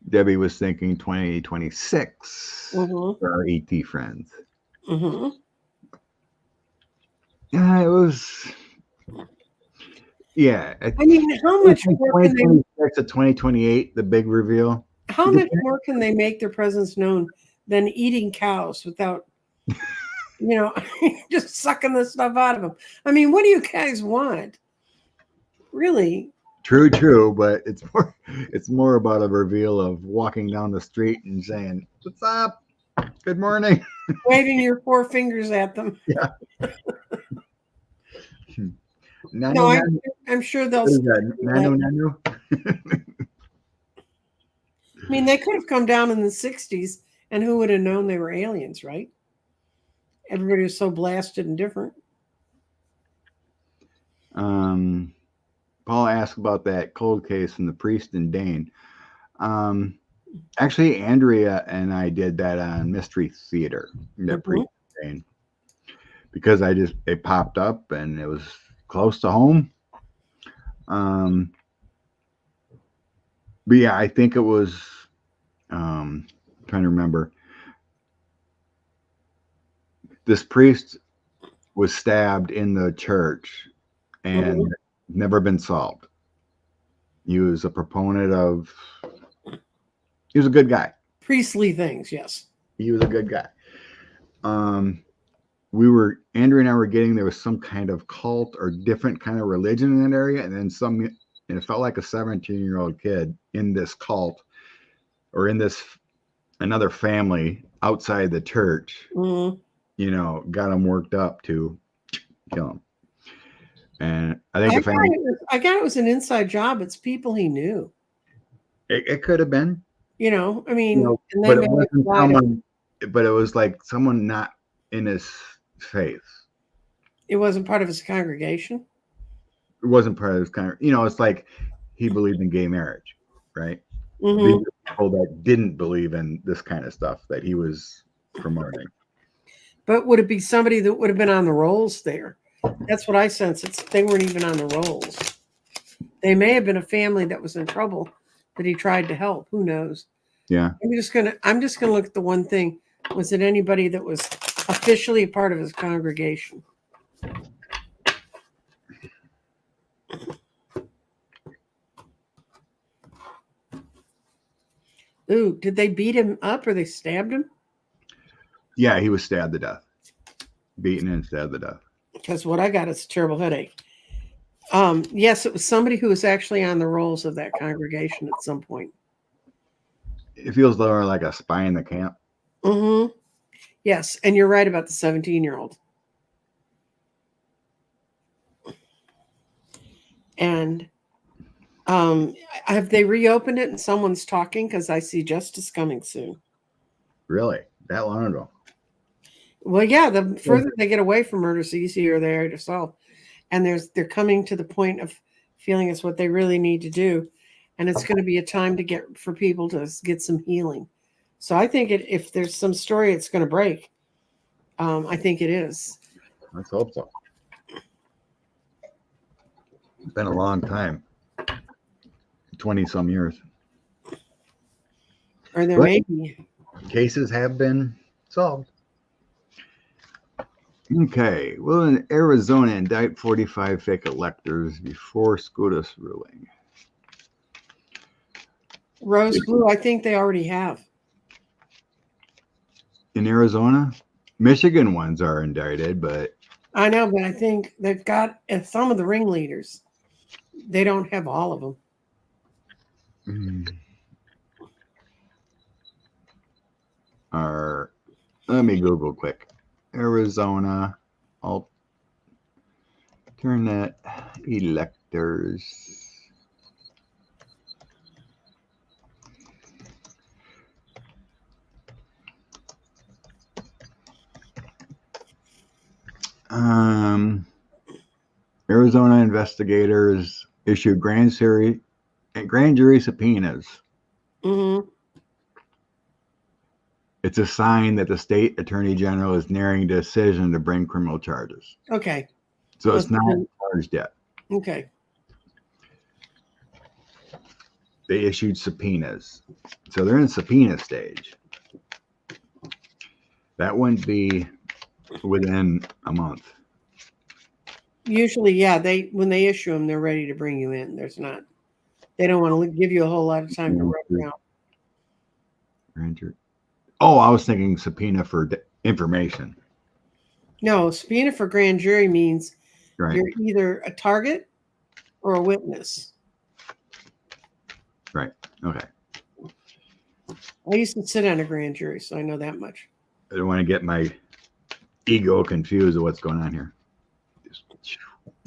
Debbie was thinking 2026 for our ET friends. Mm-hmm. Yeah, it was. Yeah. I mean, how much more can they? 2026 to 2028, the big reveal. How much more can they make their presence known than eating cows without, just sucking the stuff out of them? I mean, what do you guys want? Really? True, but it's more about a reveal of walking down the street and saying, "What's up? Good morning." Waving your four fingers at them. Yeah. No, I'm sure they'll. Nanu. I mean, they could have come down in the 60s, and who would have known they were aliens, right? Everybody was so blasted and different. Paul asked about that cold case from the priest and Dane. Actually, Andrea and I did that on Mystery Theater, that priest and Dane, because it popped up and it was close to home. But yeah, I think it was. Trying to remember. This priest was stabbed in the church and never been solved. He was a proponent of. He was a good guy. Priestly things, yes. He was a good guy. Andrew and I were getting there was some kind of cult or different kind of religion in that area, and then and it felt like a 17-year-old kid in this cult or in this another family outside the church, got him worked up to kill him. And I think I got it was an inside job. It's people he knew. It could have been. I mean, and but it wasn't someone. But it was like someone not in his faith. It wasn't part of his congregation. It wasn't part of his congregation. It's like he believed in gay marriage, right? Mm-hmm. These are people that didn't believe in this kind of stuff that he was promoting. But would it be somebody that would have been on the rolls there? That's what I sense. They weren't even on the rolls. They may have been a family that was in trouble that he tried to help. Who knows? Yeah. I'm just gonna look at the one thing. Was it anybody that was officially a part of his congregation? Ooh, did they beat him up or they stabbed him? Yeah, he was stabbed to death. Beaten and stabbed to death. Because what I got is a terrible headache. Yes, it was somebody who was actually on the rolls of that congregation at some point. It feels like a spy in the camp. Mm-hmm. Yes, and you're right about the 17-year-old. And have they reopened it and someone's talking? Because I see justice coming soon. Really? That long ago? Well, yeah, the further they get away from murders, the easier they are to solve. And they're coming to the point of feeling it's what they really need to do. And it's going to be a time for people to get some healing. So I think if there's some story it's going to break, I think it is. Let's hope so. It's been a long time. 20-some years. Or there may be. Cases have been solved. Okay. Will in Arizona indict 45 fake electors before SCOTUS ruling? Rose blue, I think they already have. In Arizona? Michigan ones are indicted, but... I know, but I think they've got some of the ringleaders. They don't have all of them. Let me Google quick. Arizona alternate electors. Arizona investigators issued grand jury subpoenas. Mm-hmm. It's a sign that the state attorney general is nearing a decision to bring criminal charges. Okay. So it's not charged yet. Okay. They issued subpoenas. So they're in subpoena stage. That wouldn't be within a month. Usually, yeah, when they issue them, they're ready to bring you in. They don't want to give you a whole lot of time to run around. Oh, I was thinking subpoena for information. No, subpoena for grand jury means right. You're either a target or a witness. Right. Okay. I used to sit on a grand jury, so I know that much. I don't want to get my ego confused of what's going on here.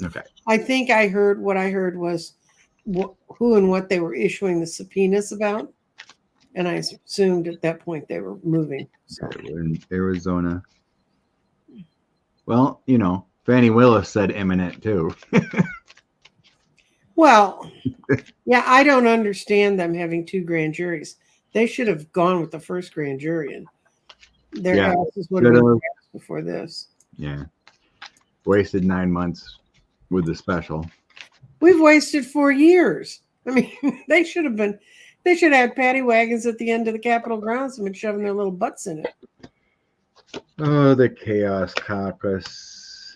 Okay. I think what I heard was who and what they were issuing the subpoenas about. And I assumed at that point they were moving. So. In Arizona Well, Fannie Willis said imminent too. Well, yeah, I don't understand them having two grand juries. They should have gone with the first grand jury, and their Yeah, asses would have should been have. passed before this. Yeah, wasted 9 months with the special. We've wasted 4 years. I mean, they should have been. They should have had paddy wagons at the end of the Capitol grounds and been shoving their little butts in it. Oh, the Chaos Caucus.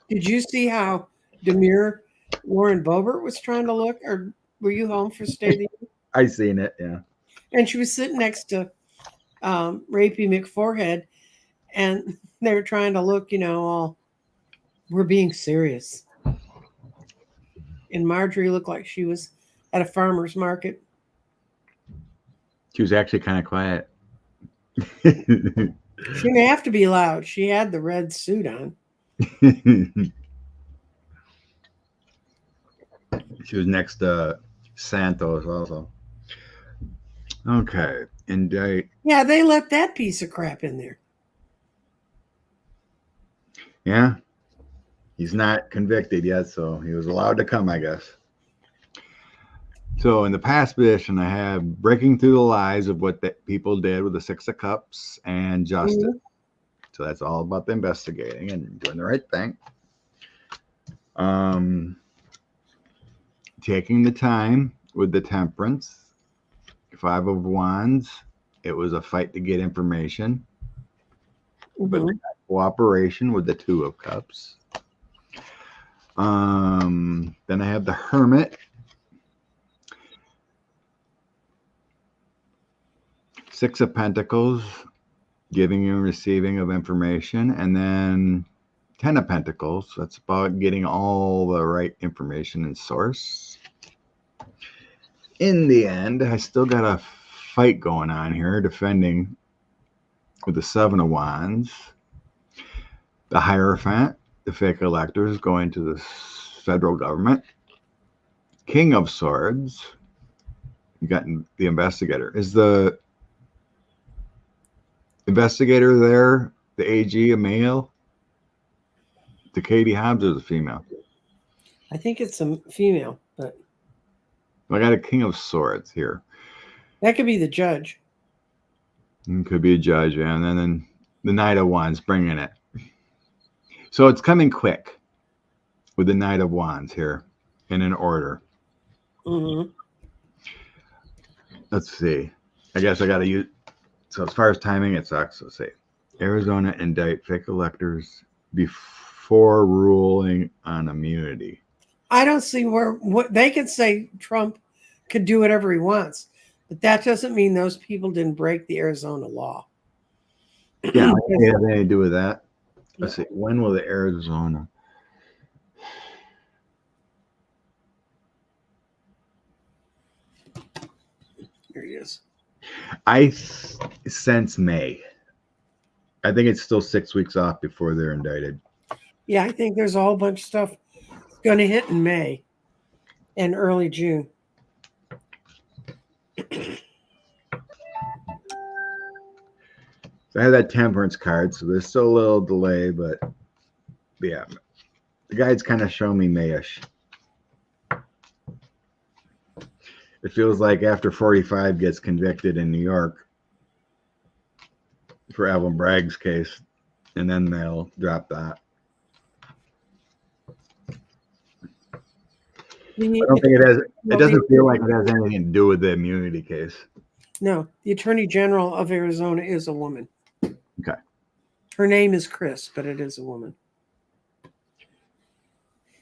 Did you see how demure Lauren Boebert was trying to look? Or were you home for State of the Union? I seen it. Yeah. And she was sitting next to Rapey McForehead, and they were trying to look, all we're being serious. And Marjorie looked like she was at a farmer's market. She was actually kind of quiet. She didn't have to be loud. She had the red suit on. She was next to Santos also. Okay. Indict. Yeah, they let that piece of crap in there. Yeah. He's not convicted yet, so he was allowed to come, I guess. So in the past position, I have breaking through the lies of what the people did with the Six of Cups and justice. Mm-hmm. So that's all about the investigating and doing the right thing. Taking the time with the Temperance, Five of Wands. It was a fight to get information. Mm-hmm. But cooperation with the Two of Cups. Then I have the Hermit. Six of Pentacles, giving and receiving of information, and then 10 of Pentacles. That's about getting all the right information and source. In the end, I still got a fight going on here, defending with the Seven of Wands, the Hierophant, the fake electors going to the federal government, King of Swords. You got the investigator. Is the investigator there, the AG, a male? The Katie Hobbs or the female? I think it's a female, but I got a King of Swords here. That could be the judge. It could be a judge, yeah. And then the Knight of Wands bringing it. So it's coming quick with the Knight of Wands here in an order. Mm-hmm. Let's see. I guess I got to use. So as far as timing, it sucks. Let's see. Arizona indict fake electors before ruling on immunity. I don't see what they could say. Trump could do whatever he wants, but that doesn't mean those people didn't break the Arizona law. Yeah, it has anything to do with that. Let's see. When will the Arizona? Here he is. I sense May. I think it's still 6 weeks off before they're indicted. Yeah, I think there's a whole bunch of stuff going to hit in May and early June. So I have that Temperance card, so there's still a little delay, but yeah, the guide's kind of showing me Mayish. It feels like after 45 gets convicted in New York for Alvin Bragg's case, and then they'll drop that. I don't think it has. It doesn't feel like it has anything to do with the immunity case. No, the Attorney General of Arizona is a woman. Okay. Her name is Chris, but it is a woman.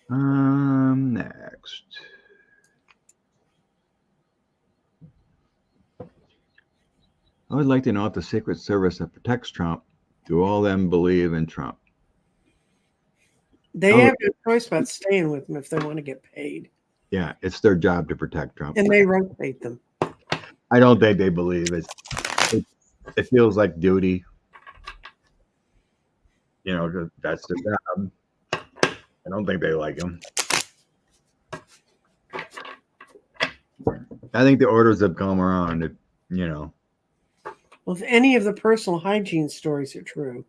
Next. I would like to know if the Secret Service that protects Trump, do all them believe in Trump? They have no choice but staying with him if they want to get paid. Yeah, it's their job to protect Trump. And they rotate them. I don't think they believe it. It feels like duty. You know, that's their job. I don't think they like him. I think the orders have come around, Well, if any of the personal hygiene stories are true,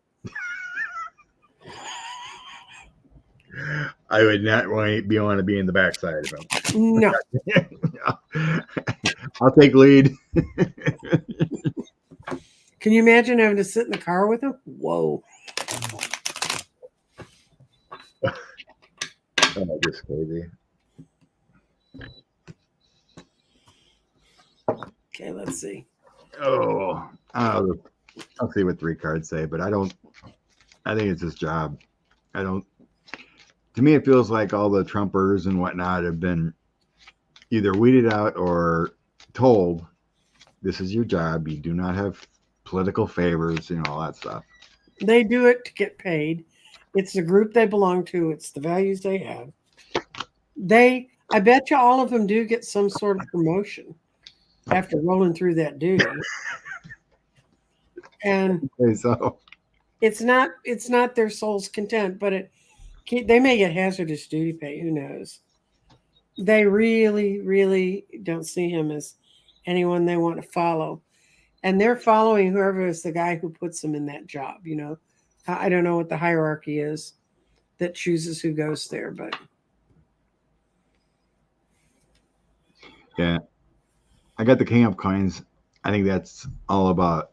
I would not want to be in the backside of him. no. I'll take lead. Can you imagine having to sit in the car with him? Whoa. Oh, just crazy. Okay, let's see. Oh, I'll see what 3 cards say, but I think it's his job. To me, it feels like all the Trumpers and whatnot have been either weeded out or told, this is your job. You do not have political favors, all that stuff. They do it to get paid. It's the group they belong to. It's the values they have. I bet you all of them do get some sort of promotion after rolling through that duty. And So it's not their soul's content, but they may get hazardous duty pay. Who knows? They really, really don't see him as anyone they want to follow, and they're following whoever is the guy who puts them in that job. I don't know what the hierarchy is that chooses who goes there, but yeah, I got the King of Coins. I think that's all about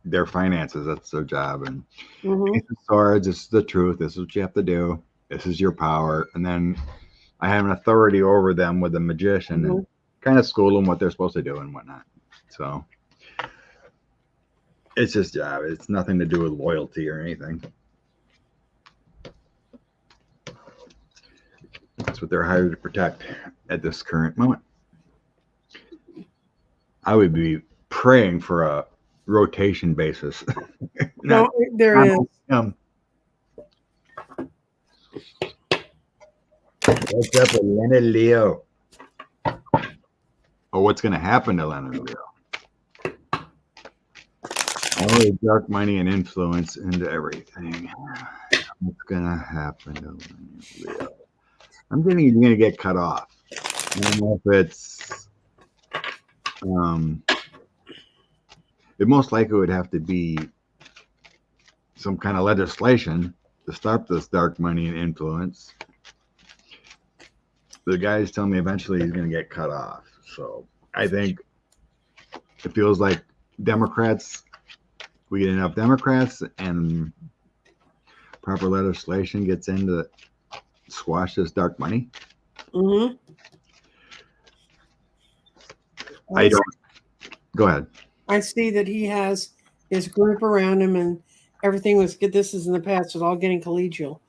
their finances. That's their job. And mm-hmm. Ace of Swords, this is the truth. This is what you have to do. This is your power. And then I have an authority over them with a magician Mm-hmm. and kind of school them what they're supposed to do and whatnot. So it's his job. It's nothing to do with loyalty or anything. That's what they're hired to protect at this current moment. I would be praying for a rotation basis. No, there is. What's up with Leonard Leo? Oh, what's going to happen to Leonard Leo? All the dark money and influence into everything. What's going to happen to Leonard Leo? I'm thinking he's going to get cut off. I don't know if it's... it most likely would have to be some kind of legislation to stop this dark money and influence. The guys tell me eventually he's going to get cut off. So I think it feels like we get enough Democrats and proper legislation gets in to squash this dark money. Mm-hmm. Go ahead. I see that he has his group around him, and everything was good. This is in the past, was all getting collegial.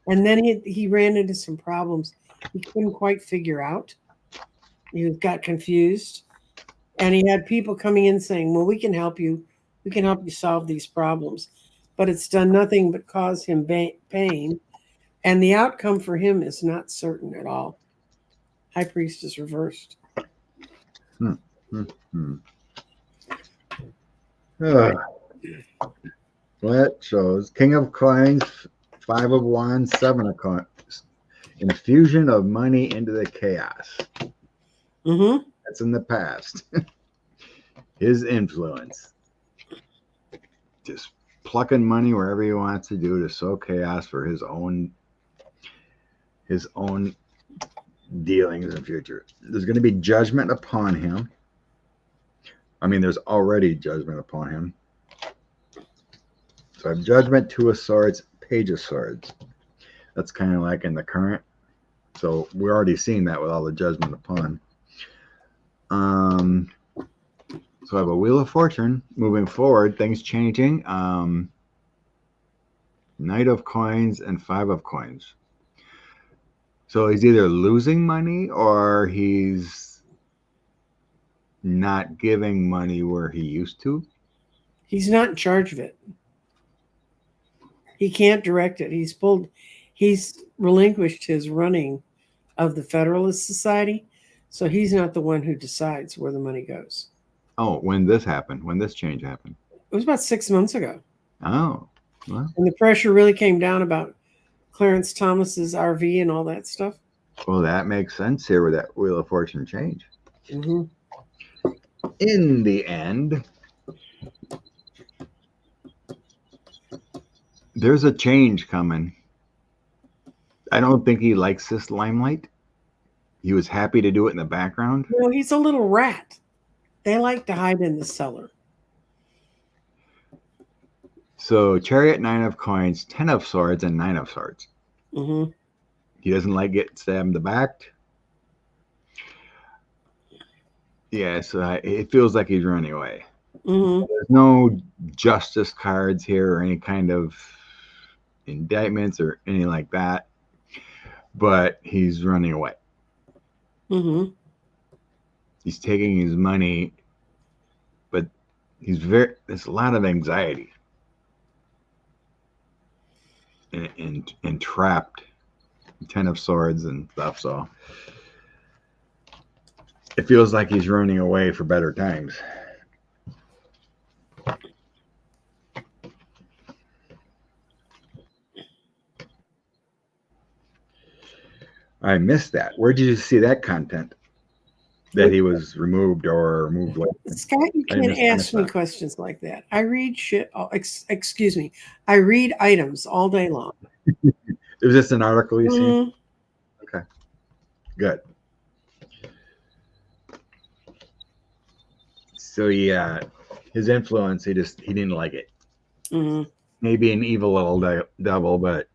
And then he ran into some problems he couldn't quite figure out. He got confused. And he had people coming in saying, well, we can help you. We can help you solve these problems. But it's done nothing but cause him pain. And the outcome for him is not certain at all. High Priest is reversed. Well, that shows King of Coins, 5 of Wands, 7 of Coins. Infusion of money into the chaos. Mm-hmm. That's in the past. His influence. Just plucking money wherever he wants to do to sow chaos for his own dealings in the future. There's going to be judgment upon him. I mean, there's already judgment upon him. So I have judgment, 2 of Swords, Page of Swords. That's kind of like in the current. So we're already seeing that with all the judgment upon. So I have a Wheel of Fortune moving forward, things changing. Knight of Coins and 5 of Coins. So he's either losing money or he's not giving money where he used to. He's not in charge of it. He can't direct it. He's relinquished his running of the Federalist Society. So he's not the one who decides where the money goes. Oh, when this happened, when this change happened? It was about 6 months ago. Oh, well. And the pressure really came down about Clarence Thomas's RV and all that stuff. Well, that makes sense here with that Wheel of Fortune change. Mm-hmm. In the end, There's a change coming. I don't think he likes this limelight. He was happy to do it in the background. No, he's a little rat. They like to hide in the cellar. So chariot, 9 of coins, 10 of swords, and 9 of swords. Mm-hmm. He doesn't like getting stabbed in the back. Yeah, so it feels like he's running away. Mm-hmm. There's no justice cards here or any kind of indictments or anything like that. But he's running away. Mm-hmm. He's taking his money, but there's a lot of anxiety and trapped. 10 of swords and stuff, so it feels like he's running away for better times. I missed that. Where did you see that content? That he was removed or moved like Scott, you I can't missed ask me that. questions like that. I read shit. Excuse me. I read items all day long. Was this an article you seen? Mhm. Okay. Good. So yeah, his influence, he didn't like it. Mhm. Maybe an evil little devil, but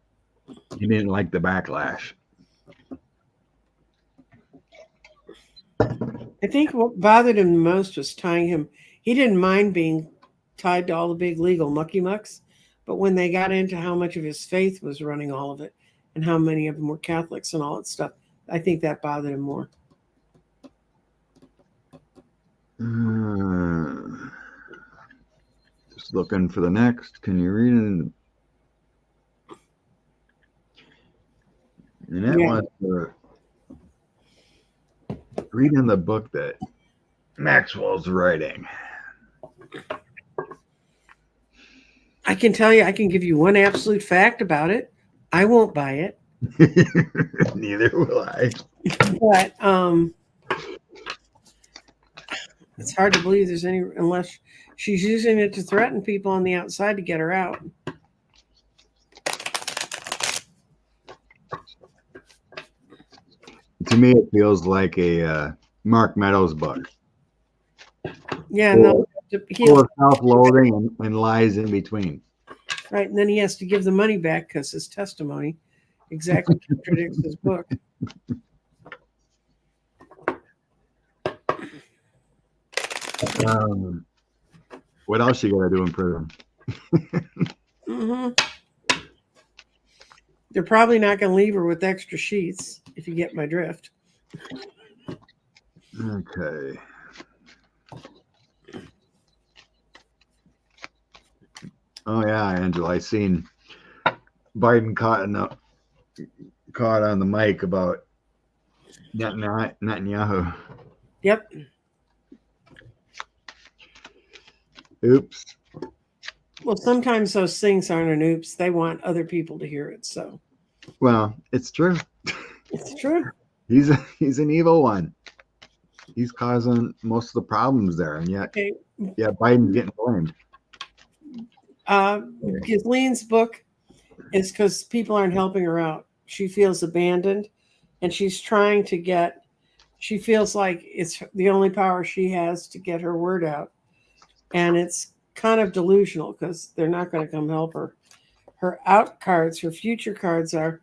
he didn't like the backlash. I think what bothered him the most was tying him. He didn't mind being tied to all the big legal mucky mucks, but when they got into how much of his faith was running all of it and how many of them were Catholics and all that stuff, I think that bothered him more. Just looking for the next. Can you read it? And that Yeah. was reading the book that Maxwell's writing. I can tell you, I can give you one absolute fact about it. I won't buy it. Neither will I. But it's hard to believe there's any unless she's using it to threaten people on the outside to get her out. To me, it feels like a Mark Meadows book. Yeah, full, no, full of self-loathing and lies in between. right, and then he has to give the money back because his testimony exactly contradicts his book. What else you got to do in prison? Mm-hmm. They're probably not going to leave her with extra sheets, if you get my drift. Okay. Oh yeah, Angela, I seen Biden caught on the mic about Netanyahu. Yep. Oops. Well, sometimes those things aren't an oops. They want other people to hear it. So Well, it's true. it's true. He's an evil one. He's causing most of the problems there, and yet, Okay. yeah, Biden's getting blamed. Gisleen's book is because people aren't helping her out. She feels abandoned, and she's trying to get. She feels like it's the only power she has to get her word out, and it's kind of delusional because they're not going to come help her. Her out cards, her future cards are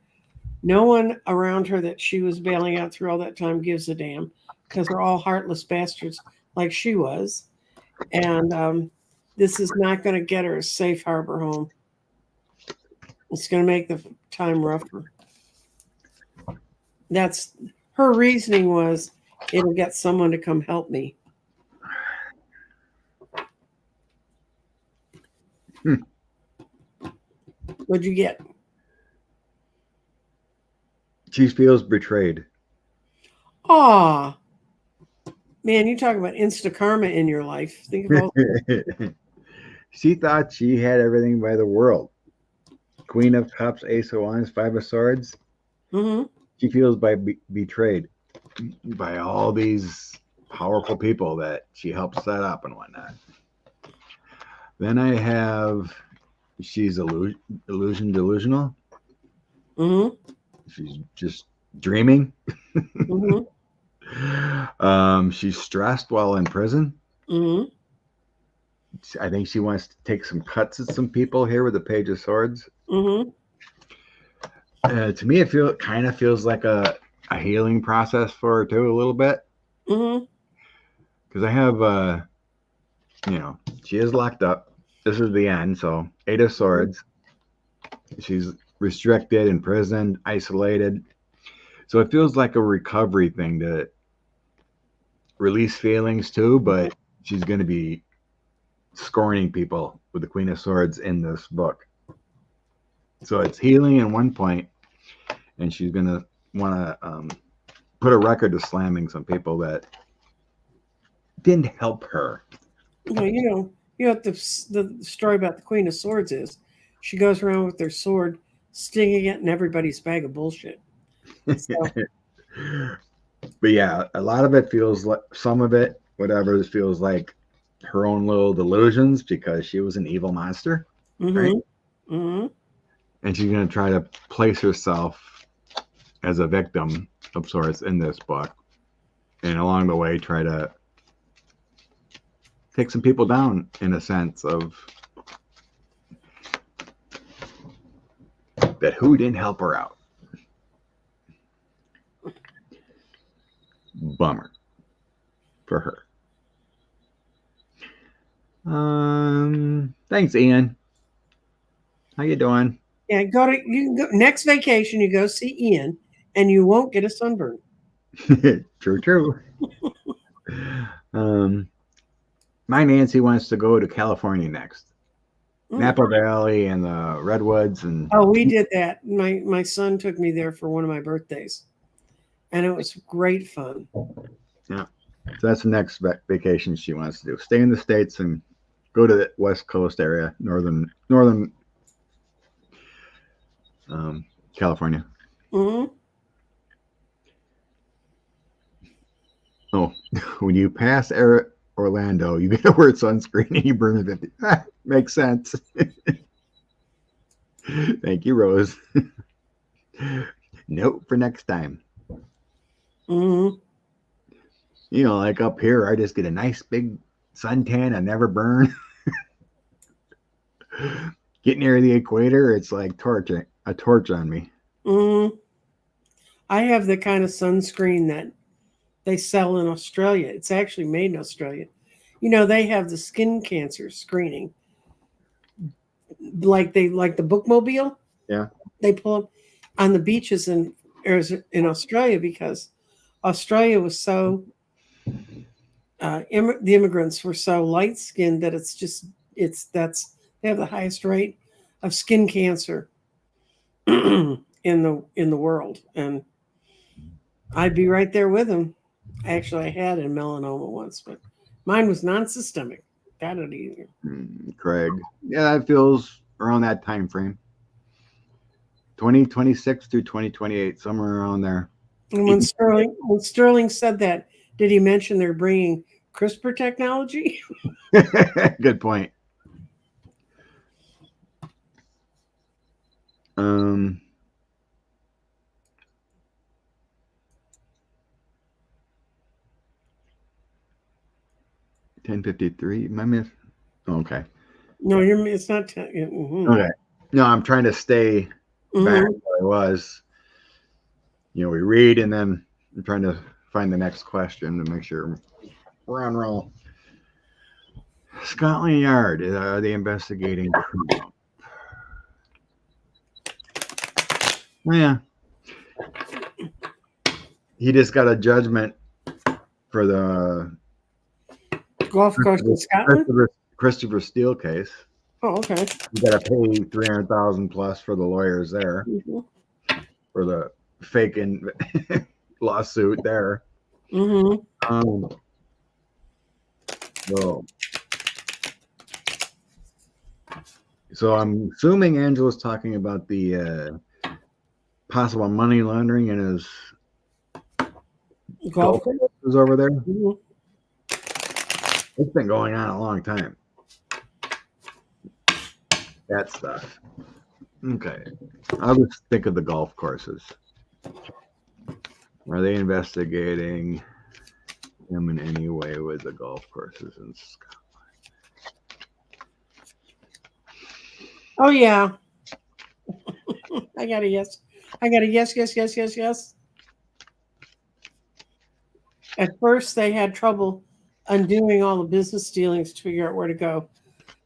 no one around her that she was bailing out through all that time gives a damn because they're all heartless bastards like she was. And this is not going to get her a safe harbor home. It's going to make the time rougher. That's her reasoning was it'll get someone to come help me. What'd you get? She feels betrayed. Aw, man, you talk about insta karma in your life. Think about She thought she had everything by the world. Queen of Cups, Ace of Wands, Five of Swords. mm-hmm. She feels betrayed by all these powerful people that she helped set up and whatnot. Then I have she's delusional. Mm-hmm. She's just dreaming. Mm-hmm. She's stressed while in prison. Mm-hmm. I think she wants to take some cuts at some people here with the Page of Swords. Mm-hmm. To me, it kind of feels like a healing process for her too, a little bit. Mm-hmm. Because I have, she is locked up. This is the end. So 8 of Swords. She's restricted, imprisoned, isolated. So it feels like a recovery thing to release feelings too, but she's going to be scorning people with the Queen of Swords in this book. So it's healing in one point, and she's going to want to put a record to slamming some people that didn't help her. Well, the story about the Queen of Swords is she goes around with her sword, stinging it in everybody's bag of bullshit. So, But yeah, a lot of it feels like some of it, whatever, it feels like her own little delusions because she was an evil monster, right? mm-hmm. Mm-hmm. And she's going to try to place herself as a victim of sorts in this book. And along the way, try to take some people down in a sense of that who didn't help her out. Bummer for her. Thanks, Ian. How you doing? Yeah, you can go next vacation. You go see Ian, and you won't get a sunburn. True. My Nancy wants to go to California next. Napa Valley and the redwoods and Oh, we did that. My son took me there for one of my birthdays, and it was great fun. yeah. So that's the next vacation she wants to do. Stay in the States and go to the West Coast area, northern California. Mm-hmm. Oh, when you pass Orlando, you get to wear sunscreen and you burn the 50. Makes sense. Thank you, Rose. Note for next time. Mm-hmm. Like up here, I just get a nice big suntan and never burn. Get near the equator, it's like a torch on me. Mm-hmm. I have the kind of sunscreen that they sell in Australia. It's actually made in Australia. They have the skin cancer screening, like the bookmobile. Yeah. They pull up on the beaches in Australia because Australia was so the immigrants were so light skinned that they have the highest rate of skin cancer in the world, and I'd be right there with them. Actually, I had a melanoma once, but mine was non-systemic. Got it easier. Craig. Yeah, that feels around that time frame. 2026 through 2028, somewhere around there. And when Sterling said that, did he mention they're bringing CRISPR technology? Good point. Um, 10:53. Am I miss? Oh, okay. No, it's not. Mm-hmm. Okay. No, I'm trying to stay back Mm-hmm. where I was. We read and then I'm trying to find the next question to make sure we're on roll. Scotland Yard, are they investigating Trump? Yeah. He just got a judgment for the Golf course in Scotland. Christopher Steele case. Oh, okay. You got to pay $300,000 plus for the lawyers there for the fake lawsuit there. Mm-hmm. So I'm assuming Angela's talking about the possible money laundering in his golf course over there. Mm-hmm. It's been going on a long time. that stuff. Okay. I'll just think of the golf courses. Are they investigating him in any way with the golf courses in Scotland? Oh yeah. I got a yes. I got a yes, yes, yes, yes, yes. At first, they had trouble undoing all the business dealings to figure out where to go.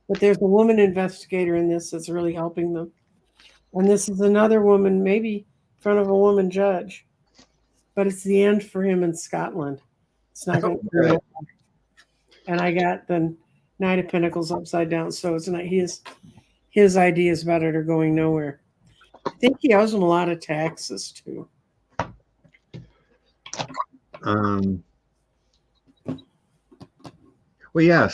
But there's a woman investigator in this that's really helping them. And this is another woman, maybe in front of a woman judge. But it's the end for him in Scotland. It's not going to be Right. And I got the Knight of Pentacles upside down. So it's not his ideas about it are going nowhere. I think he owes them a lot of taxes too. Well, yeah,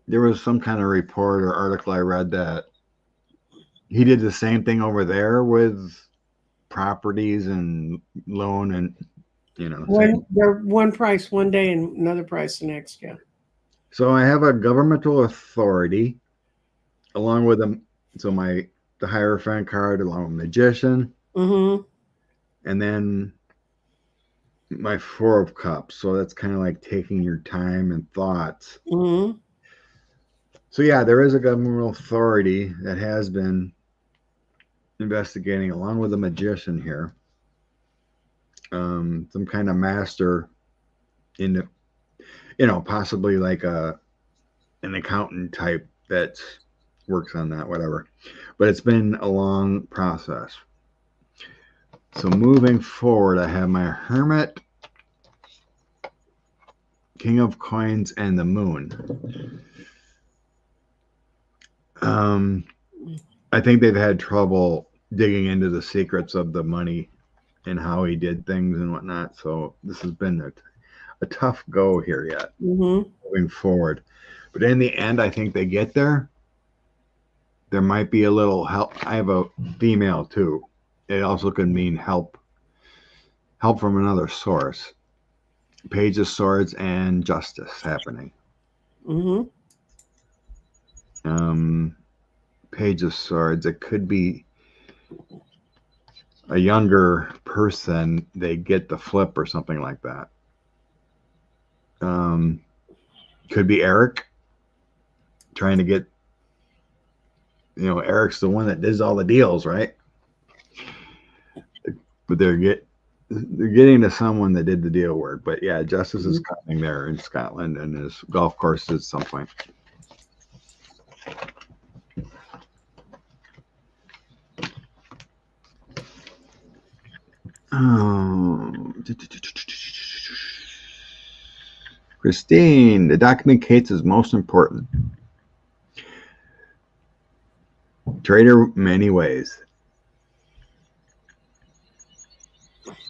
there was some kind of report or article I read that he did the same thing over there with properties and loan and, They're one price one day and another price the next. Yeah. So I have a governmental authority along with them. So the Hierophant card along with Magician. Mm-hmm. And then my Four of Cups. So that's kind of like taking your time and thoughts. Mm-hmm. So yeah, there is a governmental authority that has been investigating along with the Magician here. Some kind of master in the, possibly like an accountant type that works on that, whatever. But it's been a long process. So moving forward, I have my Hermit, King of Coins, and the Moon. I think they've had trouble digging into the secrets of the money and how he did things and whatnot. So this has been a tough go here yet, moving forward. But in the end, I think they get there. There might be a little help. I have a female too. It also could mean help from another source. Page of Swords and Justice happening. Page of Swords. It could be a younger person. They get the flip or something like that. Could be Eric trying to get. Eric's the one that does all the deals, right? But they're getting to someone that did the deal work. But yeah, Justice is coming there in Scotland and his golf course at some point. Christine, the document case is most important. Traitor many ways.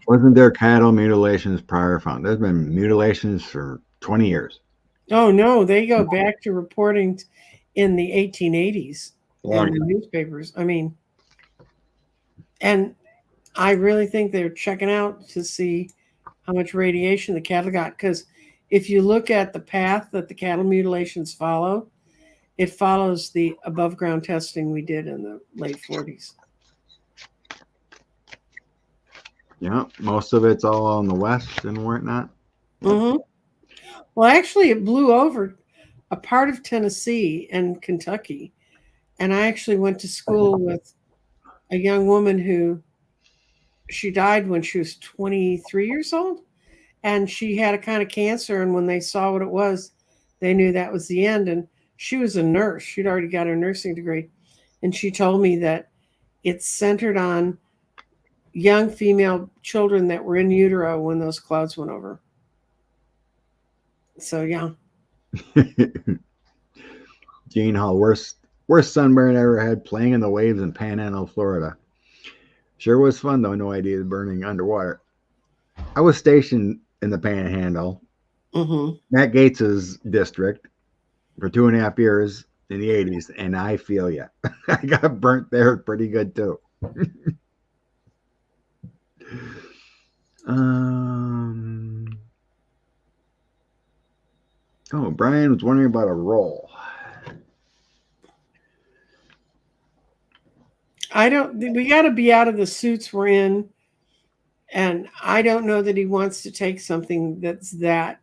Wasn't there cattle mutilations prior found? There's been mutilations for 20 years. Oh no, they go back to reporting in the 1880s in the newspapers. I mean, and I really think they're checking out to see how much radiation the cattle got. Because if you look at the path that the cattle mutilations follow, it follows the above ground testing we did in the late 40s. Yeah, most of it's all on the west and whatnot. Well, actually, it blew over a part of Tennessee and Kentucky. And I actually went to school with a young woman who she died when she was 23 years old. And she had a kind of cancer. And when they saw what it was, they knew that was the end. And she was a nurse. She'd already got her nursing degree. And she told me that it's centered on young female children that were in utero when those clouds went over. So, yeah. Gene Hall, worst sunburn I ever had, playing in the waves in Panhandle, Florida. Sure was fun, though. No idea burning underwater. I was stationed in the Panhandle, Matt Gates's district, for 2.5 years in the 80s, and I feel ya. I got burnt there pretty good, too. Brian was wondering about a roll. I don't. We got to be out of the suits we're in, and I don't know that he wants to take something that's that.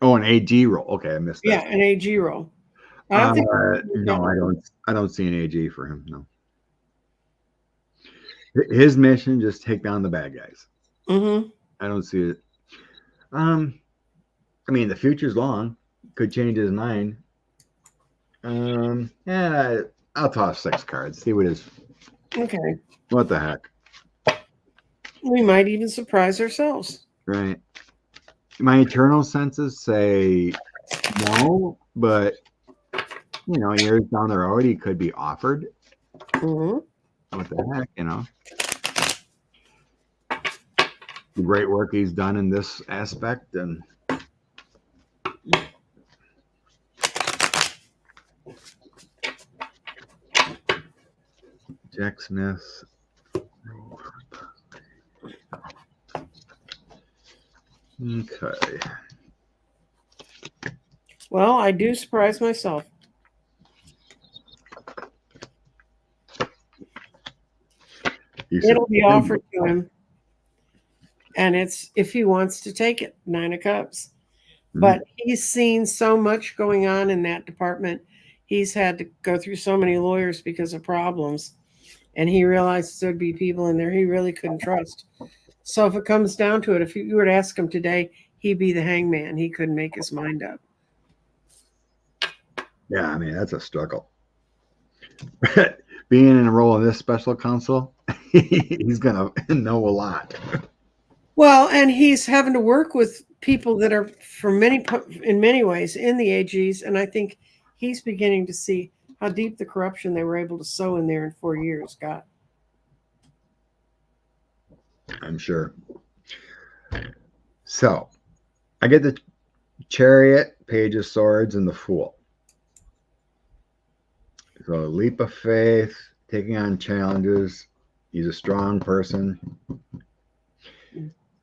Oh, an AG role. Okay, I missed Yeah, that. an AG role. I don't think. No, I don't. I don't see an AG for him. No, his mission just take down the bad guys. Mm-hmm. I don't see it. Um, I mean, the future's long. Could change his mind. Yeah, I'll toss 6 cards. See what is. Okay. What the heck, We might even surprise ourselves. right? My eternal senses say no, but years down the road, he could be offered. Mm-hmm. What the heck, the great work he's done in this aspect, and Jack Smith. Okay. Well, I do surprise myself. It'll be offered to him, and it's if he wants to take it. 9 of Cups. But he's seen so much going on in that department. He's had to go through so many lawyers because of problems. And he realized there'd be people in there he really couldn't trust. So if it comes down to it, if you were to ask him today, he'd be the hangman. He couldn't make his mind up. Yeah, I mean, that's a struggle. Being in a role in this special counsel, he's going to know a lot. Well, and he's having to work with people that are in many ways in the AGs. And I think he's beginning to see how deep the corruption they were able to sow in there in 4 years got. I'm sure. So I get the Chariot, Page of Swords, and the Fool. So leap of faith, taking on challenges. He's a strong person.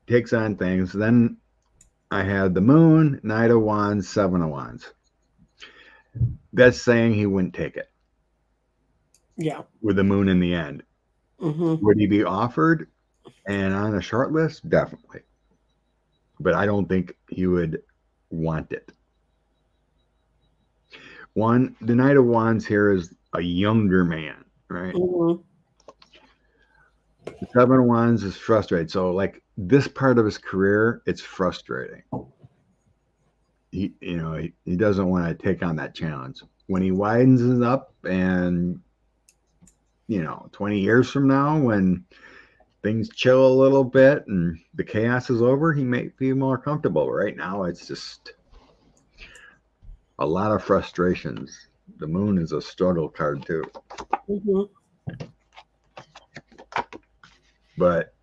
Takes on things. Then I had the Moon, Knight of Wands, 7 of Wands. That's saying he wouldn't take it. Yeah. With the Moon in the end. Mm-hmm. Would he be offered and on a short list? Definitely. But I don't think he would want it. The Knight of Wands here is a younger man, right? Mm-hmm. The 7 of Wands is frustrated. So, like this part of his career, it's frustrating. He doesn't want to take on that challenge. When he widens it up, and 20 years from now, when things chill a little bit and the chaos is over, he may feel more comfortable. Right now, it's just a lot of frustrations. The Moon is a struggle card too. Mm-hmm. But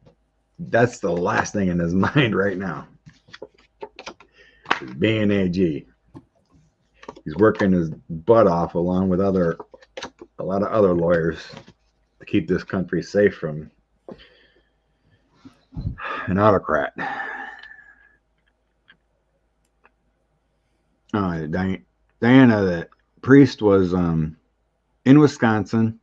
that's the last thing in his mind right now. Is being AG. He's working his butt off along with a lot of other lawyers to keep this country safe from an autocrat. Diana, the priest, was in Wisconsin.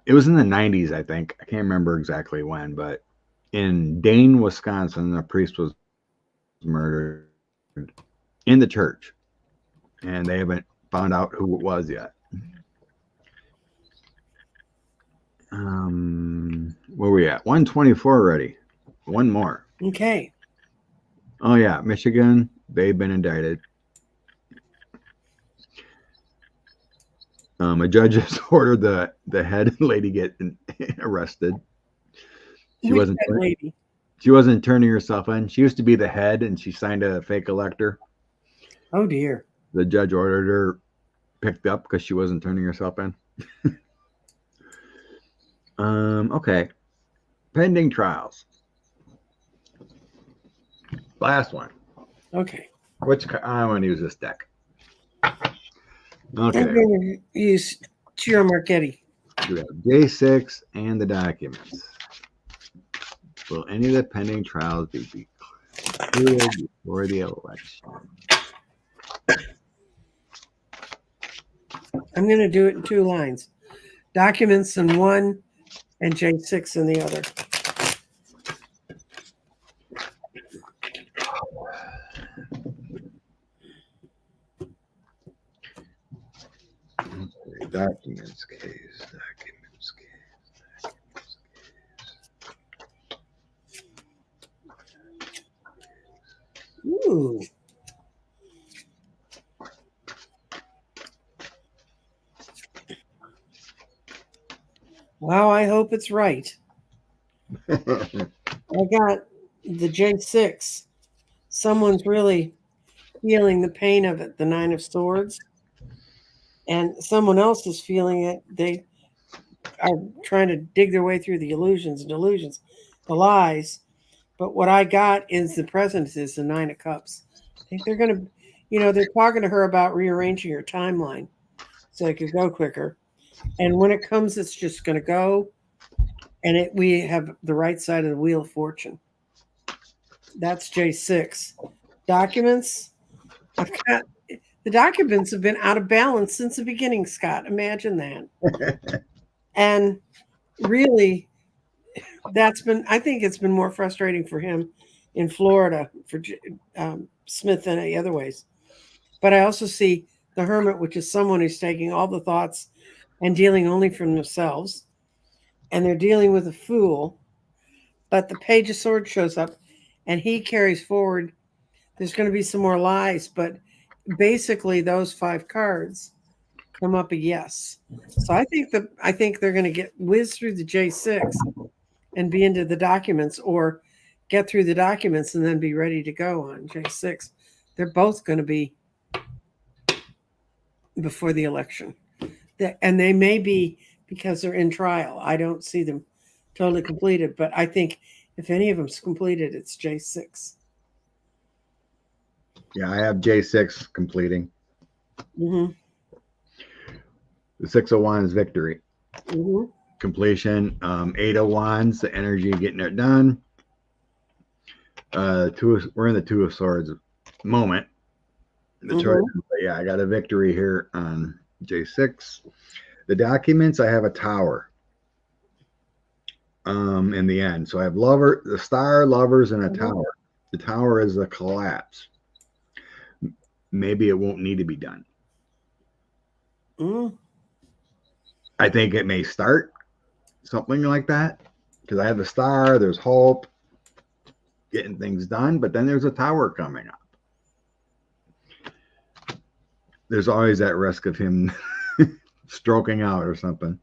It was in the 90s, I think. I can't remember exactly when, but in Dane, Wisconsin, a priest was murdered in the church, and they haven't found out who it was yet. Where we at? 124 already. One more. Okay. Oh yeah, Michigan. They've been indicted. A judge has ordered the head lady get arrested. She wasn't lady. She wasn't turning herself in. She used to be the head, and she signed a fake elector. Oh dear. The judge ordered her picked up because she wasn't turning herself in. Okay. Pending trials. Last one. Okay. I want to use this deck. Okay. I'm going to use Giro Marchetti. We have J6 and the documents. Will any of the pending trials be cleared before the election? I'm going to do it in 2 lines. Documents in one and J6 in the other. Documents case. Documents case. Ooh. Wow, I hope it's right. I got the J6. Someone's really feeling the pain of it, the Nine of Swords. And someone else is feeling it. They are trying to dig their way through the illusions and delusions, the lies. But what I got is the present is the Nine of Cups. I think they're going to, they're talking to her about rearranging her timeline so it could go quicker. And when it comes, it's just going to go. And we have the right side of the Wheel of Fortune. That's J6. Documents. I've got the documents have been out of balance since the beginning, Scott. Imagine that. And really, I think it's been more frustrating for him in Florida for Smith than any other ways. But I also see the Hermit, which is someone who's taking all the thoughts and dealing only from themselves. And they're dealing with a Fool. But the Page of Swords shows up and he carries forward. There's going to be some more lies, but basically those 5 cards come up a yes. So I think they're going to get whiz through the J6 and be into the documents, or get through the documents and then be ready to go on J6. They're both going to be before the election. And they may be because they're in trial. I don't see them totally completed, but I think if any of them's completed, it's J6. Yeah, I have J6 completing. Mm-hmm. The 6 of Wands victory. Mm-hmm. Completion. 8 of Wands, the energy getting it done. We're in the 2 of Swords moment. The choice, but yeah, I got a victory here on J6. The documents, I have a Tower. In the end, so I have the Star, Lovers, and a Tower. The Tower is a collapse. Maybe it won't need to be done. I think it may start something like that because I have the Star. There's hope, getting things done, but then there's a Tower coming up. There's always that risk of him stroking out or something.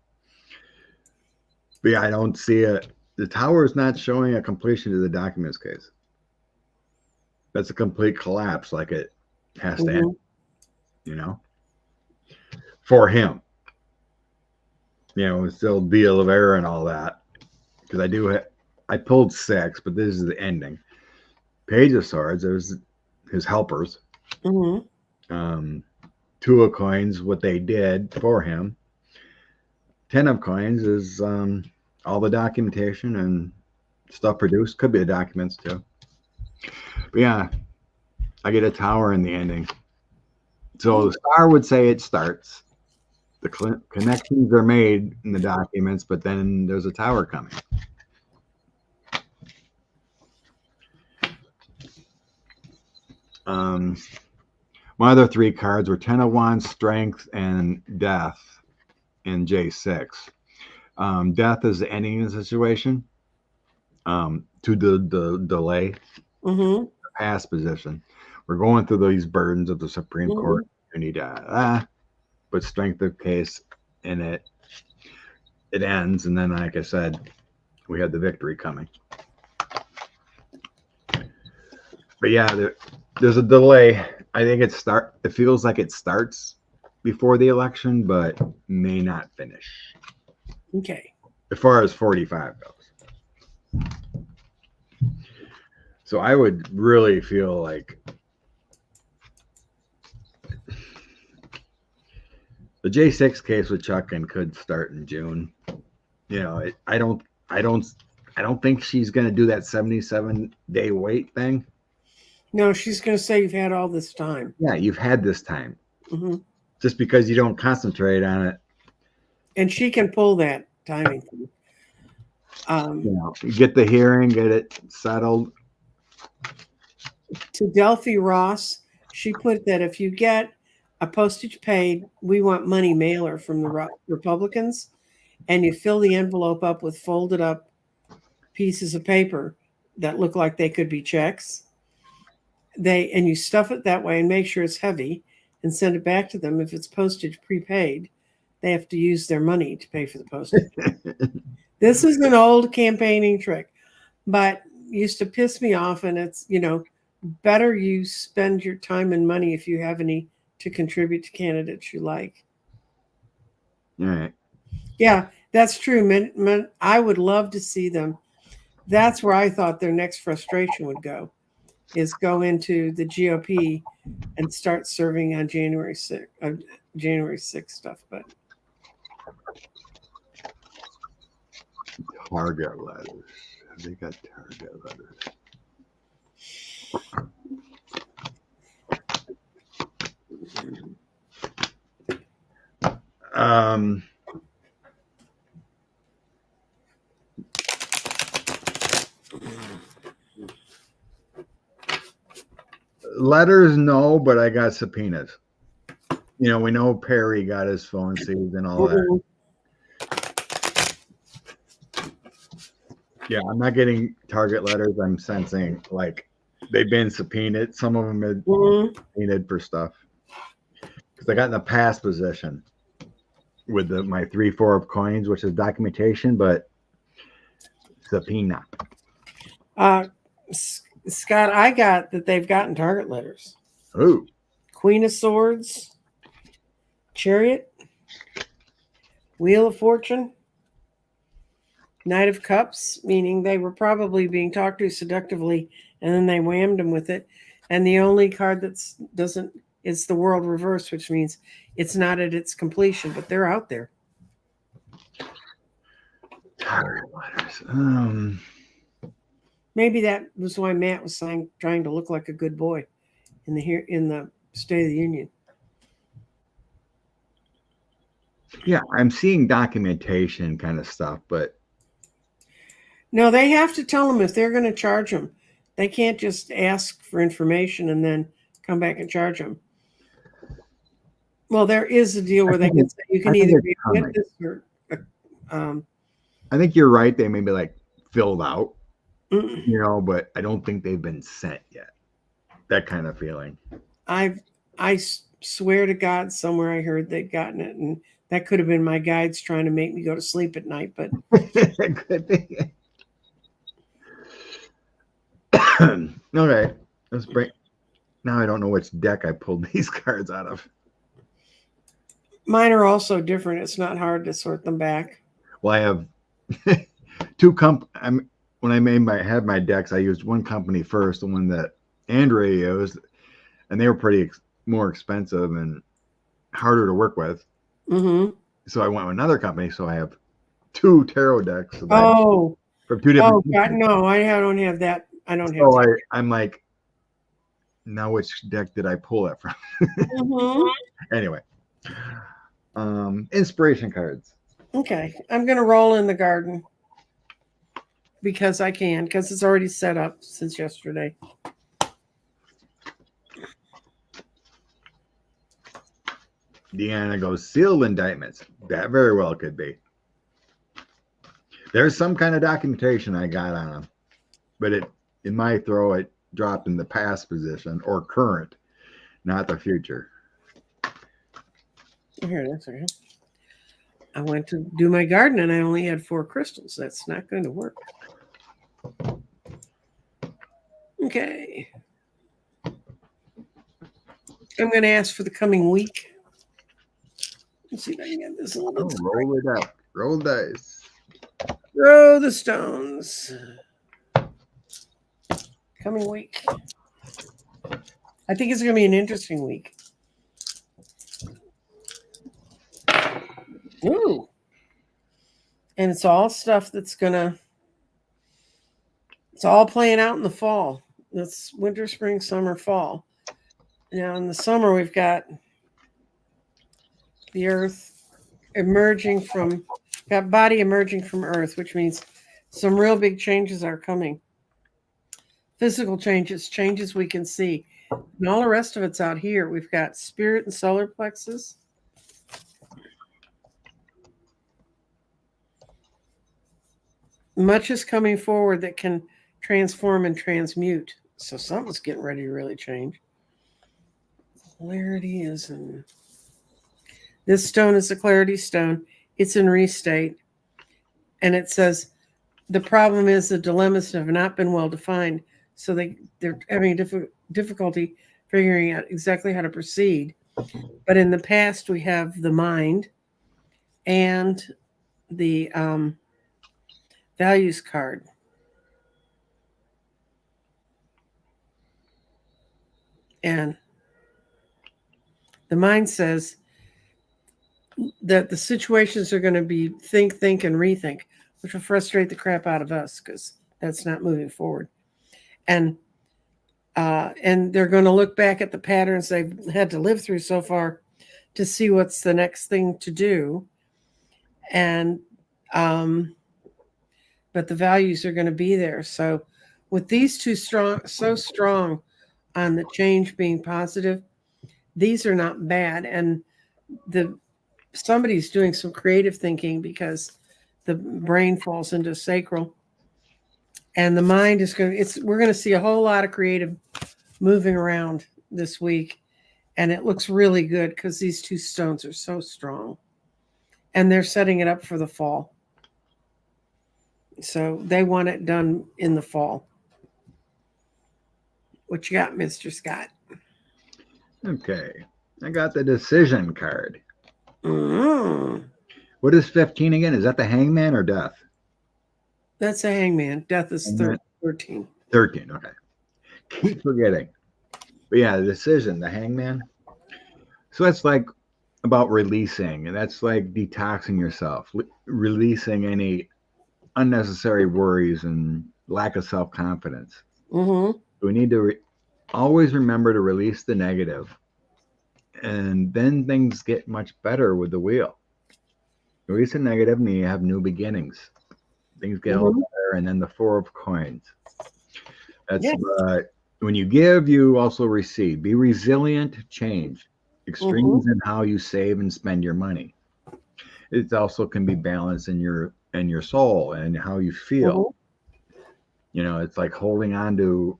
But yeah, I don't see it. The Tower is not showing a completion to the documents case. That's a complete collapse, like it has to end, for him. It's still deal of error and all that. Because I pulled 6, but this is the ending. Page of Swords, there's his helpers. 2 of Coins, what they did for him. 10 of Coins is all the documentation and stuff produced. Could be the documents too. But yeah, I get a Tower in the ending. So the Star would say it starts. The connections are made in the documents, but then there's a Tower coming. My other 3 cards were 10 of Wands, Strength, and Death in J6. Death is the ending of the situation. To the delay, the past position. We're going through these burdens of the Supreme Court. You need but strength of case in it ends, and then, like I said, we had the victory coming. But yeah, there's a delay. I think it feels like it starts before the election, but may not finish. Okay. As far as 45 goes. So I would really feel like the J6 case with Chuckin could start in June. I don't think she's going to do that 77-day wait thing. No, she's going to say you've had all this time. Yeah, you've had this time. Just because you don't concentrate on it And she can pull that timing thing. You get the hearing, get it settled. To Delphi Ross, she put that if you get a postage paid, we want money mailer from the Republicans, and you fill the envelope up with folded up pieces of paper that look like they could be checks, and you stuff it that way and make sure it's heavy and send it back to them. If it's postage prepaid, they have to use their money to pay for the postage. This is an old campaigning trick, but used to piss me off. And it's, better you spend your time and money if you have any to contribute to candidates you like. All right. Yeah, that's true. I would love to see them. That's where I thought their next frustration would go, is go into the GOP and start serving on January 6th stuff. But Target letters. They got target letters. Letters, no, but I got subpoenas. We know Perry got his phone seized and all that. Yeah, I'm not getting target letters. I'm sensing like they've been subpoenaed. Some of them have been subpoenaed for stuff. Because I got in the past position with my 3-4 of coins, which is documentation, but subpoena. Scott, I got that they've gotten target letters. Ooh. Queen of Swords, Chariot, Wheel of Fortune, Knight of Cups, meaning they were probably being talked to seductively, and then they whammed them with it. And the only card is the World Reverse, which means it's not at its completion, but they're out there. Target letters. Maybe that was why Matt was trying to look like a good boy in the State of the Union. Yeah, I'm seeing documentation kind of stuff, but no, they have to tell them if they're going to charge them. They can't just ask for information and then come back and charge them. Well, there is a deal where they can say you can either be a witness or. I think you're right. They may be like filled out, but I don't think they've been sent yet. That kind of feeling. I swear to God, somewhere I heard they'd gotten it, and that could have been my guides trying to make me go to sleep at night. But it could be. Okay, let's break. Now I don't know which deck I pulled these cards out of. Mine are also different. It's not hard to sort them back. Well, I have two when I had my decks, I used one company first, the one that Andrea used, and they were pretty more expensive and harder to work with. Mm-hmm. So I went with another company. So I have two tarot decks. From two different. Oh God, no, I don't have that. I don't have. So I'm like, now which deck did I pull that from? Anyway, inspiration cards. Okay, I'm gonna roll in the garden because I can, because it's already set up since yesterday. Deanna goes, sealed indictments. That very well could be. There's some kind of documentation I got on them, but in my throw, it dropped in the past position or current, not the future. Here it is. Okay. I went to do my garden and I only had 4 crystals. That's not going to work. Okay. I'm going to ask for the coming week. Let's see if I can get this a little bit. Roll it out. Roll dice. Throw the stones. Coming week. I think it's going to be an interesting week. Ooh. And it's all stuff that's it's all playing out in the fall. That's winter, spring, summer, fall. Now in the summer, we've got the earth, emerging from that body emerging from Earth, which means some real big changes are coming. Physical changes, changes we can see. And all the rest of it's out here. We've got spirit and solar plexus. Much is coming forward that can transform and transmute. So something's getting ready to really change. Clarity is in this stone is a clarity stone. It's in restate. And it says the problem is the dilemmas have not been well defined. So they're having difficulty figuring out exactly how to proceed. But in the past, we have the mind and the values card. And the mind says that the situations are going to be think, and rethink, which will frustrate the crap out of us because that's not moving forward. And they're going to look back at the patterns they've had to live through so far to see what's the next thing to do. And but the values are going to be there. So with these two so strong on the change being positive, these are not bad. And somebody's doing some creative thinking because the brain falls into sacral, and the mind is we're going to see a whole lot of creative moving around this week, and it looks really good because these two stones are so strong, and they're setting it up for the fall. So they want it done in the fall. What you got, Mr. Scott? Okay. I got the decision card. Mm-hmm. What is 15 again? Is that the hangman or death? That's a hangman. Death is 13. 13, okay. Keep forgetting. But yeah, the decision, the hangman. So that's like about releasing, and that's like detoxing yourself, releasing any unnecessary worries and lack of self-confidence. Mm-hmm. We need to always remember to release the negative, and then things get much better with the wheel. Release the negative and you have new beginnings. Things get all better, and then the 4 of coins. That's when you give, you also receive. Be resilient to change. Extremes in how you save and spend your money. It also can be balanced in your soul and how you feel. You know, it's like holding on to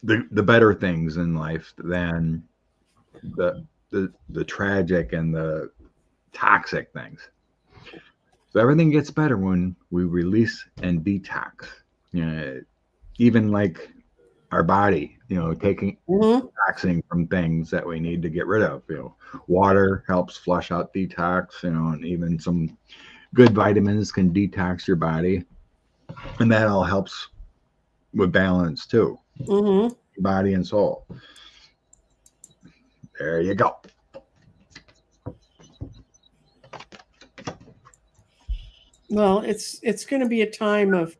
the better things in life than the tragic and the toxic things. So everything gets better when we release and detox. You know, even like our body, you know, taking detoxing from things that we need to get rid of. You know, water helps flush out detox, you know, and even some good vitamins can detox your body. And that all helps with balance too. Body and soul. There you go. Well, it's going to be a time of,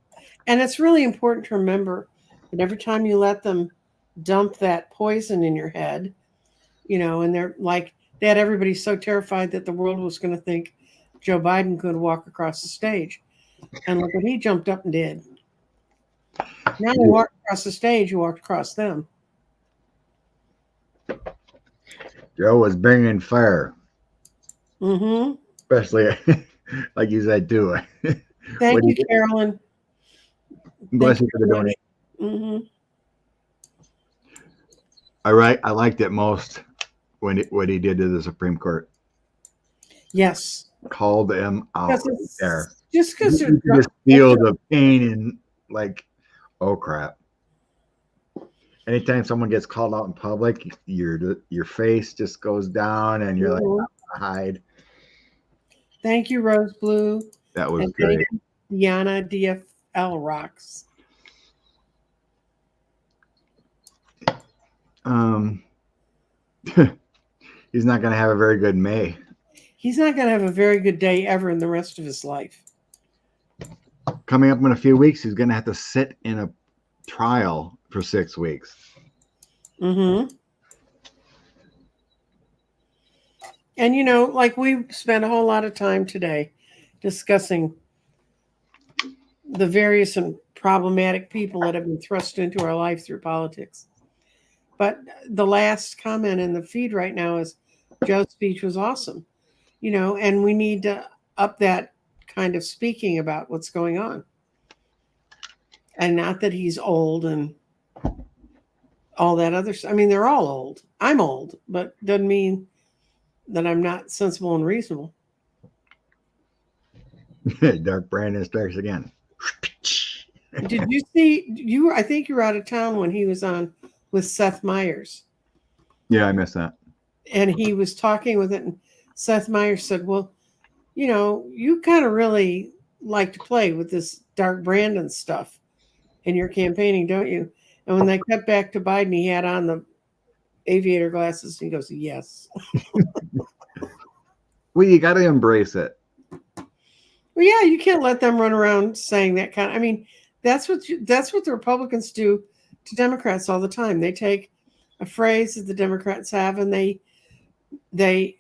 and it's really important to remember that every time you let them dump that poison in your head, you know, and they're like, they had everybody so terrified that the world was going to think Joe Biden could walk across the stage. And look what he jumped up and did. Now he walked across the stage, he walked across them. Joe was bringing fire. Especially, like you said, too. Thank you, Carolyn. Bless you for the donation. I liked it most when what he did to the Supreme Court. Yes. Called them out there. Just because you just feel the pain and like, oh crap. Anytime someone gets called out in public, your face just goes down and you're like, I'm gonna hide. Thank you, Rose Blue. That was great. Diana DFL rocks. He's not going to have a very good May. He's not going to have a very good day ever in the rest of his life. Coming up in a few weeks, he's going to have to sit in a trial for 6 weeks. And like we spent a whole lot of time today discussing the various and problematic people that have been thrust into our life through politics. But the last comment in the feed right now is Joe's speech was awesome, and we need to up that kind of speaking about what's going on. And not that he's old and all that other stuff. I mean, they're all old. I'm old, but doesn't mean that I'm not sensible and reasonable. Dark Brandon strikes again. Did you see I think you were out of town when he was on with Seth Meyers. Yeah, I missed that. And he was talking with it, and Seth Meyers said, well, you kind of really like to play with this Dark Brandon stuff in your campaigning, don't you? And when they cut back to Biden, he had on the aviator glasses, and he goes, yes. Well, you got to embrace it. Well, yeah, you can't let them run around saying that kind of. I mean, that's what the Republicans do to Democrats all the time. They take a phrase that the Democrats have, and they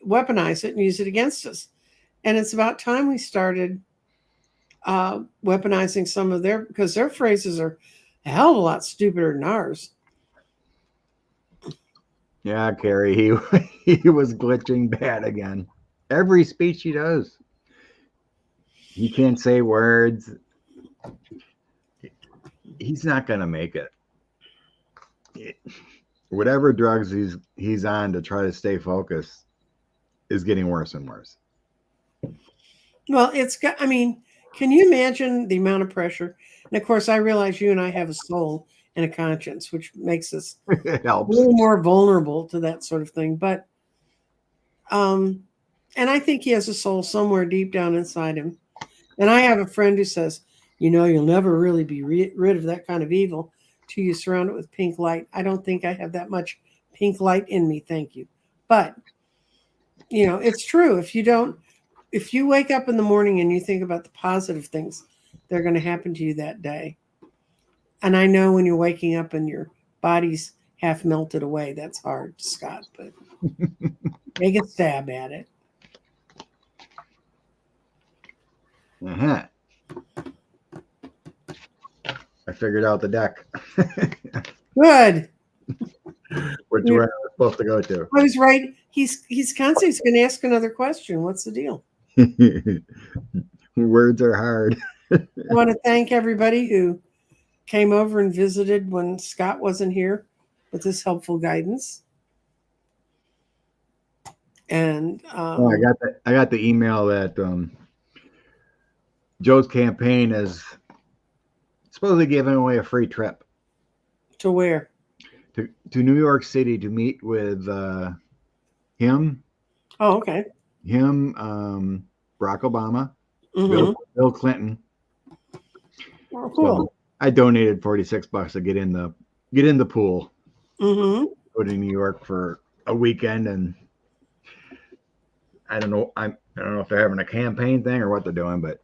weaponize it and use it against us. And it's about time we started weaponizing some of because their phrases are a hell of a lot stupider than ours. Yeah, Kerry, he was glitching bad again. Every speech he does, he can't say words. He's not gonna make it. Whatever drugs he's on to try to stay focused is getting worse and worse. Well, I mean, can you imagine the amount of pressure? And of course, I realize you and I have a soul and a conscience, which makes us It helps. a little more vulnerable to that sort of thing. But, and I think he has a soul somewhere deep down inside him. And I have a friend who says, you'll never really be rid of that kind of evil till you surround it with pink light. I don't think I have that much pink light in me. Thank you. But, it's true. If you wake up in the morning and you think about the positive things that are going to happen to you that day, and I know when you're waking up and your body's half melted away, that's hard, Scott, but take a stab at it. Uh-huh. I figured out the deck. Good. Which one I'm supposed to go to. I was right. He's constantly going to ask another question. What's the deal? Words are hard. I want to thank everybody who came over and visited when Scott wasn't here with this helpful guidance. And I got the email that Joe's campaign is supposedly giving away a free trip. To where? To New York City to meet with him. Oh, okay. Him, Barack Obama, Mm-hmm. Bill Clinton. Oh, cool. So I donated $46 to get in the pool. Mm-hmm. Go to New York for a weekend, and I don't know. I don't know if they're having a campaign thing or what they're doing, but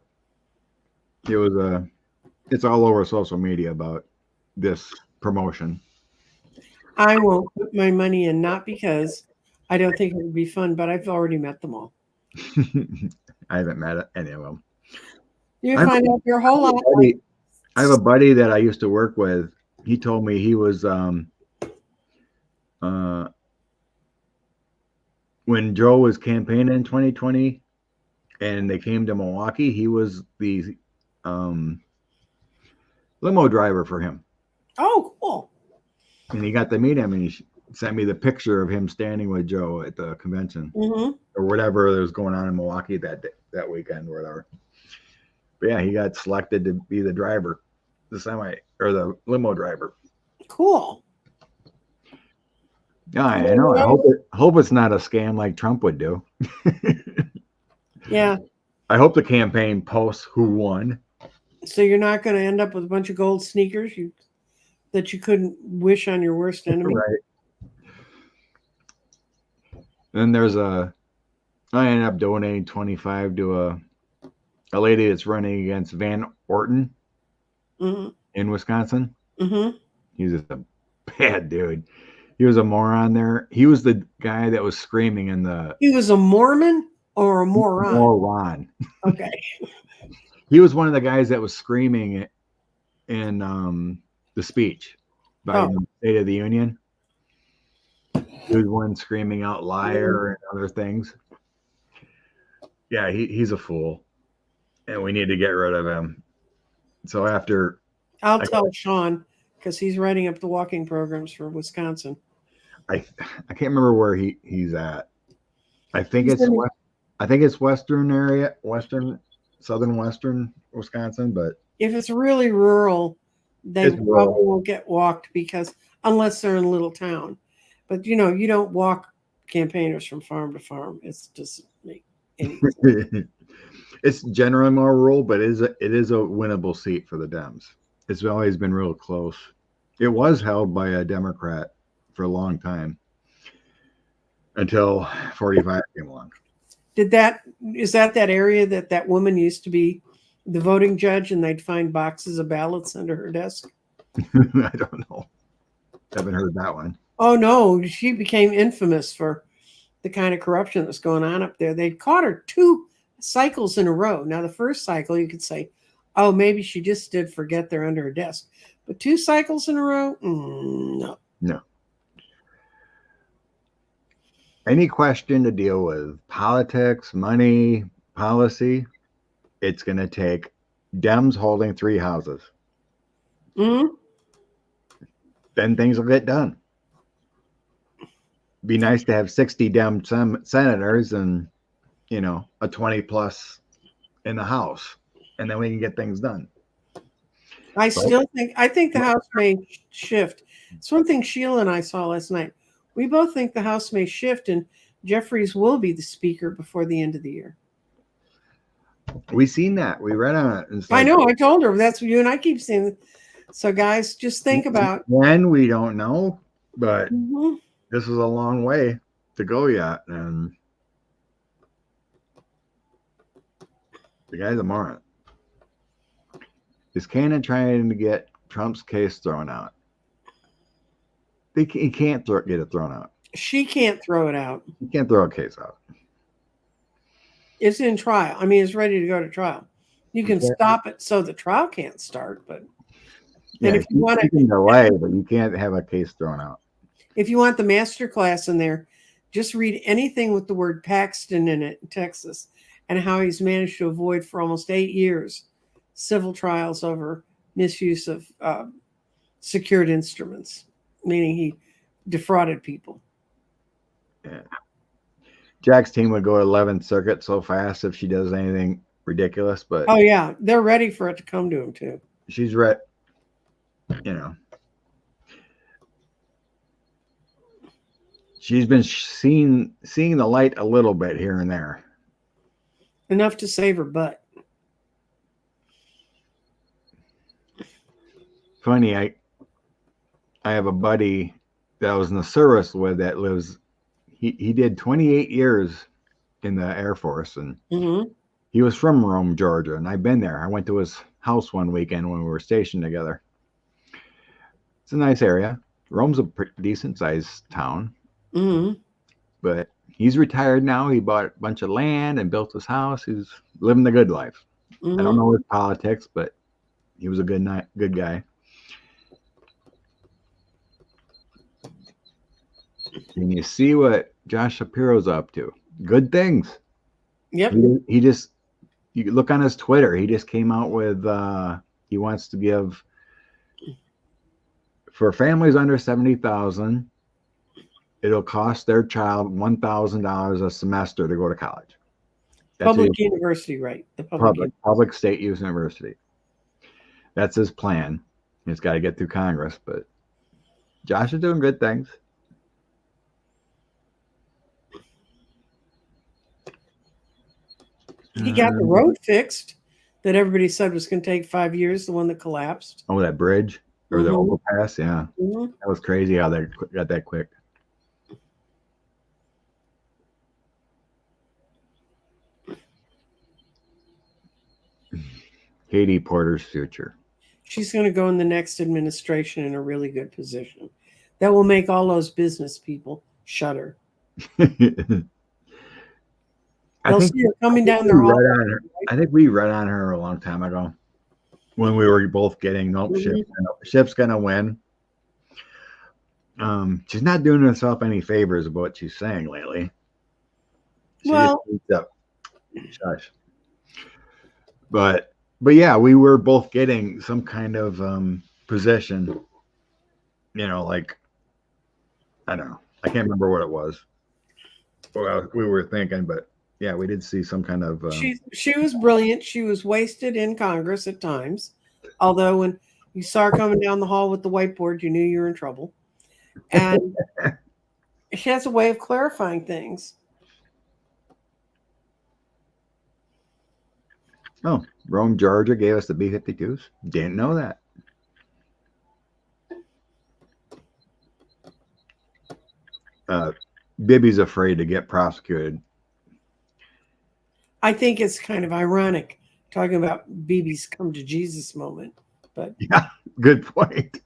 it's all over social media about this promotion. I won't put my money in, not because I don't think it would be fun, but I've already met them all. I haven't met any of them. You find out your whole lot. I have a buddy that I used to work with. He told me he was when Joe was campaigning in 2020 and they came to Milwaukee, he was the limo driver for him. Oh, cool. And he got to meet him, and he sent me the picture of him standing with Joe at the convention or whatever that was going on in Milwaukee that weekend or whatever. But yeah, he got selected to be the driver, the limo driver. Cool. Yeah, I know. I hope it's not a scam like Trump would do. Yeah. I hope the campaign posts who won. So you're not going to end up with a bunch of gold sneakers that you couldn't wish on your worst enemy. Right. Then I ended up donating 25 to a lady that's running against Van Orton in Wisconsin. Mm-hmm. He's just a bad dude. He was a moron there. He was the guy that was screaming in the He was a Mormon or a moron? moron. Okay. He was one of the guys that was screaming in the speech by Oh. the State of the Union. He was one screaming out liar and other things. Yeah, he's a fool, and we need to get rid of him. So after I'll tell Sean because he's writing up the walking programs for Wisconsin. I can't remember where he's at. I think He's it's in- western area, southern western Wisconsin, but If it's really rural, they it's probably rural. won't get walked because unless they're in a little town. But you don't walk campaigners from farm to farm. It's just make any sense. It's generally more rural, but it is a winnable seat for the Dems. It's always been real close. It was held by a Democrat for a long time until 45 came along. Is that area that woman used to be the voting judge and they'd find boxes of ballots under her desk? I don't know. Haven't heard that one. Oh no, she became infamous for the kind of corruption that's going on up there. They'd caught her 2 cycles in a row. Now the first cycle you could say, oh, maybe she just did forget they're under her desk. But 2 cycles in a row? No. No. Any question to deal with politics, money, policy, it's going to take Dems holding 3 houses. Mm-hmm. Then things will get done. Be nice to have 60 Dem senators and, a 20 plus in the House, and then we can get things done. I think the House may shift. It's one thing Sheila and I saw last night. We both think the House may shift and Jeffries will be the speaker before the end of the year. We seen that. We read on it. I know. I told her that's what you and I keep saying. So, guys, just think about when. We don't know, but Mhm. this is a long way to go yet, and the guy's a moron. Is Cannon trying to get Trump's case thrown out? He can't get it thrown out. She can't throw it out. He can't throw a case out. It's in trial. I mean, it's ready to go to trial. You can stop it so the trial can't start, but Yeah, if you want to delay, but you can't have a case thrown out. If you want the master class in there, just read anything with the word Paxton in it in Texas and how he's managed to avoid for almost 8 years civil trials over misuse of secured instruments, meaning he defrauded people. Yeah. Jack's team would go to 11th Circuit so fast if she does anything ridiculous, but oh yeah, they're ready for it to come to him too. She's ready, She's been seeing the light a little bit here and there. Enough to save her butt. Funny, I have a buddy that I was in the service with that lives. He did 28 years in the Air Force, and he was from Rome, Georgia, and I've been there. I went to his house one weekend when we were stationed together. It's a nice area. Rome's a pretty decent sized town, but he's retired now. He bought a bunch of land and built his house. He's living the good life. I don't know his politics, but he was a good guy. And you see what Josh Shapiro's up to. Good things. Yep. He just, you look on his Twitter, he just came out with, he wants to give, for families under 70,000, it'll cost their child $1,000 a semester to go to college. That's public university, right? The public state university. That's his plan. He's got to get through Congress, but Josh is doing good things. He got the road fixed that everybody said was going to take 5 years, the one that collapsed. Oh, that bridge or the overpass? Yeah. That was crazy how they got that quick. Katie Porter's future. She's going to go in the next administration in a really good position. That will make all those business people shudder. I They'll think see her coming down we their hall. read on her. I think we read on her a long time ago when we were both getting nope. Mhm. Ship's gonna win. She's not doing herself any favors about what she's saying lately. She just Well, keeps up. Shush. But yeah, we were both getting some kind of position. Like I don't know. I can't remember what it was. Well, we were thinking, but yeah, we did see some kind of. she was brilliant. She was wasted in Congress at times. Although when you saw her coming down the hall with the whiteboard, you knew you were in trouble. And she has a way of clarifying things. Oh, Rome, Georgia gave us the B-52s. Didn't know that. Bibby's afraid to get prosecuted. I think it's kind of ironic talking about BB's come to Jesus moment. But Yeah, good point.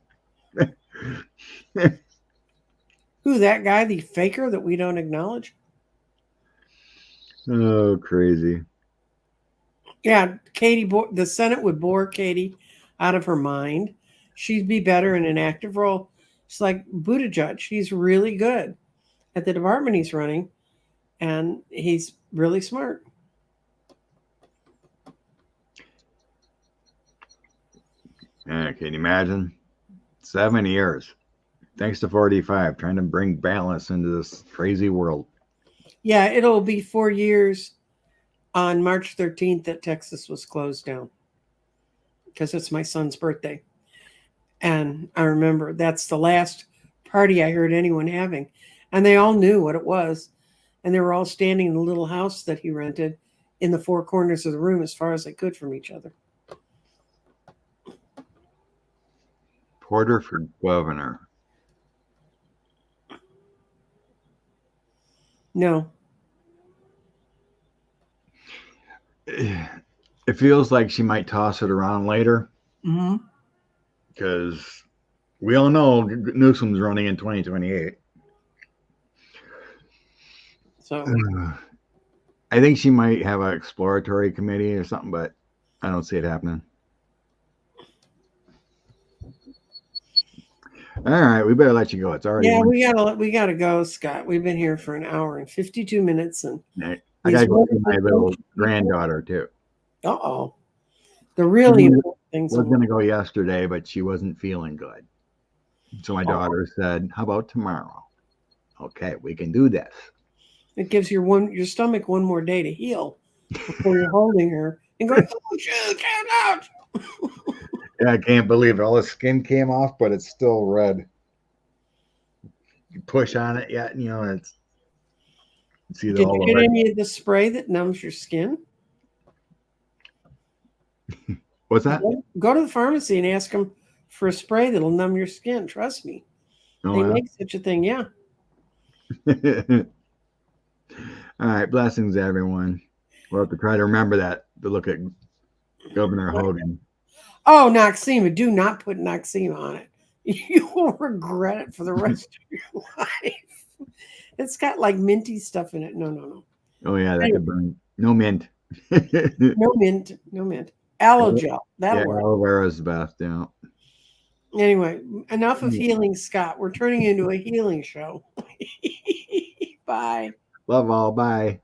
who, that guy, the faker that we don't acknowledge? Oh, crazy. Yeah, the Senate would bore Katie out of her mind. She'd be better in an active role. She's like Buttigieg. He's really good at the department he's running, and he's really smart. Yeah, can you imagine? 7 years. Thanks to 45, trying to bring balance into this crazy world. Yeah, it'll be 4 years on March 13th that Texas was closed down because it's my son's birthday. And I remember that's the last party I heard anyone having. And they all knew what it was. And they were all standing in the little house that he rented in the four corners of the room as far as they could from each other. Porter for governor. No. It feels like she might toss it around later Mm-hmm. because we all know Newsom's running in 2028. So I think she might have an exploratory committee or something, but I don't see it happening. All right, we better let you go. It's already yeah, we gotta go, Scott. We've been here for an hour and 52 minutes, and I got to go see my little granddaughter too. Uh-oh. The really important things. Was going to go yesterday, but she wasn't feeling good. So my daughter said, "How about tomorrow?" Okay, we can do this. It gives your stomach one more day to heal before you're holding her and going, "Oh shoot, out!" Yeah, I can't believe it. All the skin came off, but it's still red. You push on it yet, it's either Did all you get red. any of the spray that numbs your skin? What's that? Go to the pharmacy and ask them for a spray that'll numb your skin. Trust me, they Oh, make such a thing. Yeah. yeah. All right, blessings, everyone. We'll have to try to remember that to look at Governor Hogan. Oh, Noxema. Do not put Noxema on it. You will regret it for the rest of your life. It's got like minty stuff in it. No. Oh yeah, that could burn. No mint. No mint. No mint. Aloe gel. That'll Yeah, work. aloe vera is the best. Yeah. Anyway, enough of healing, Scott. We're turning into a healing show. Bye. Love all. Bye.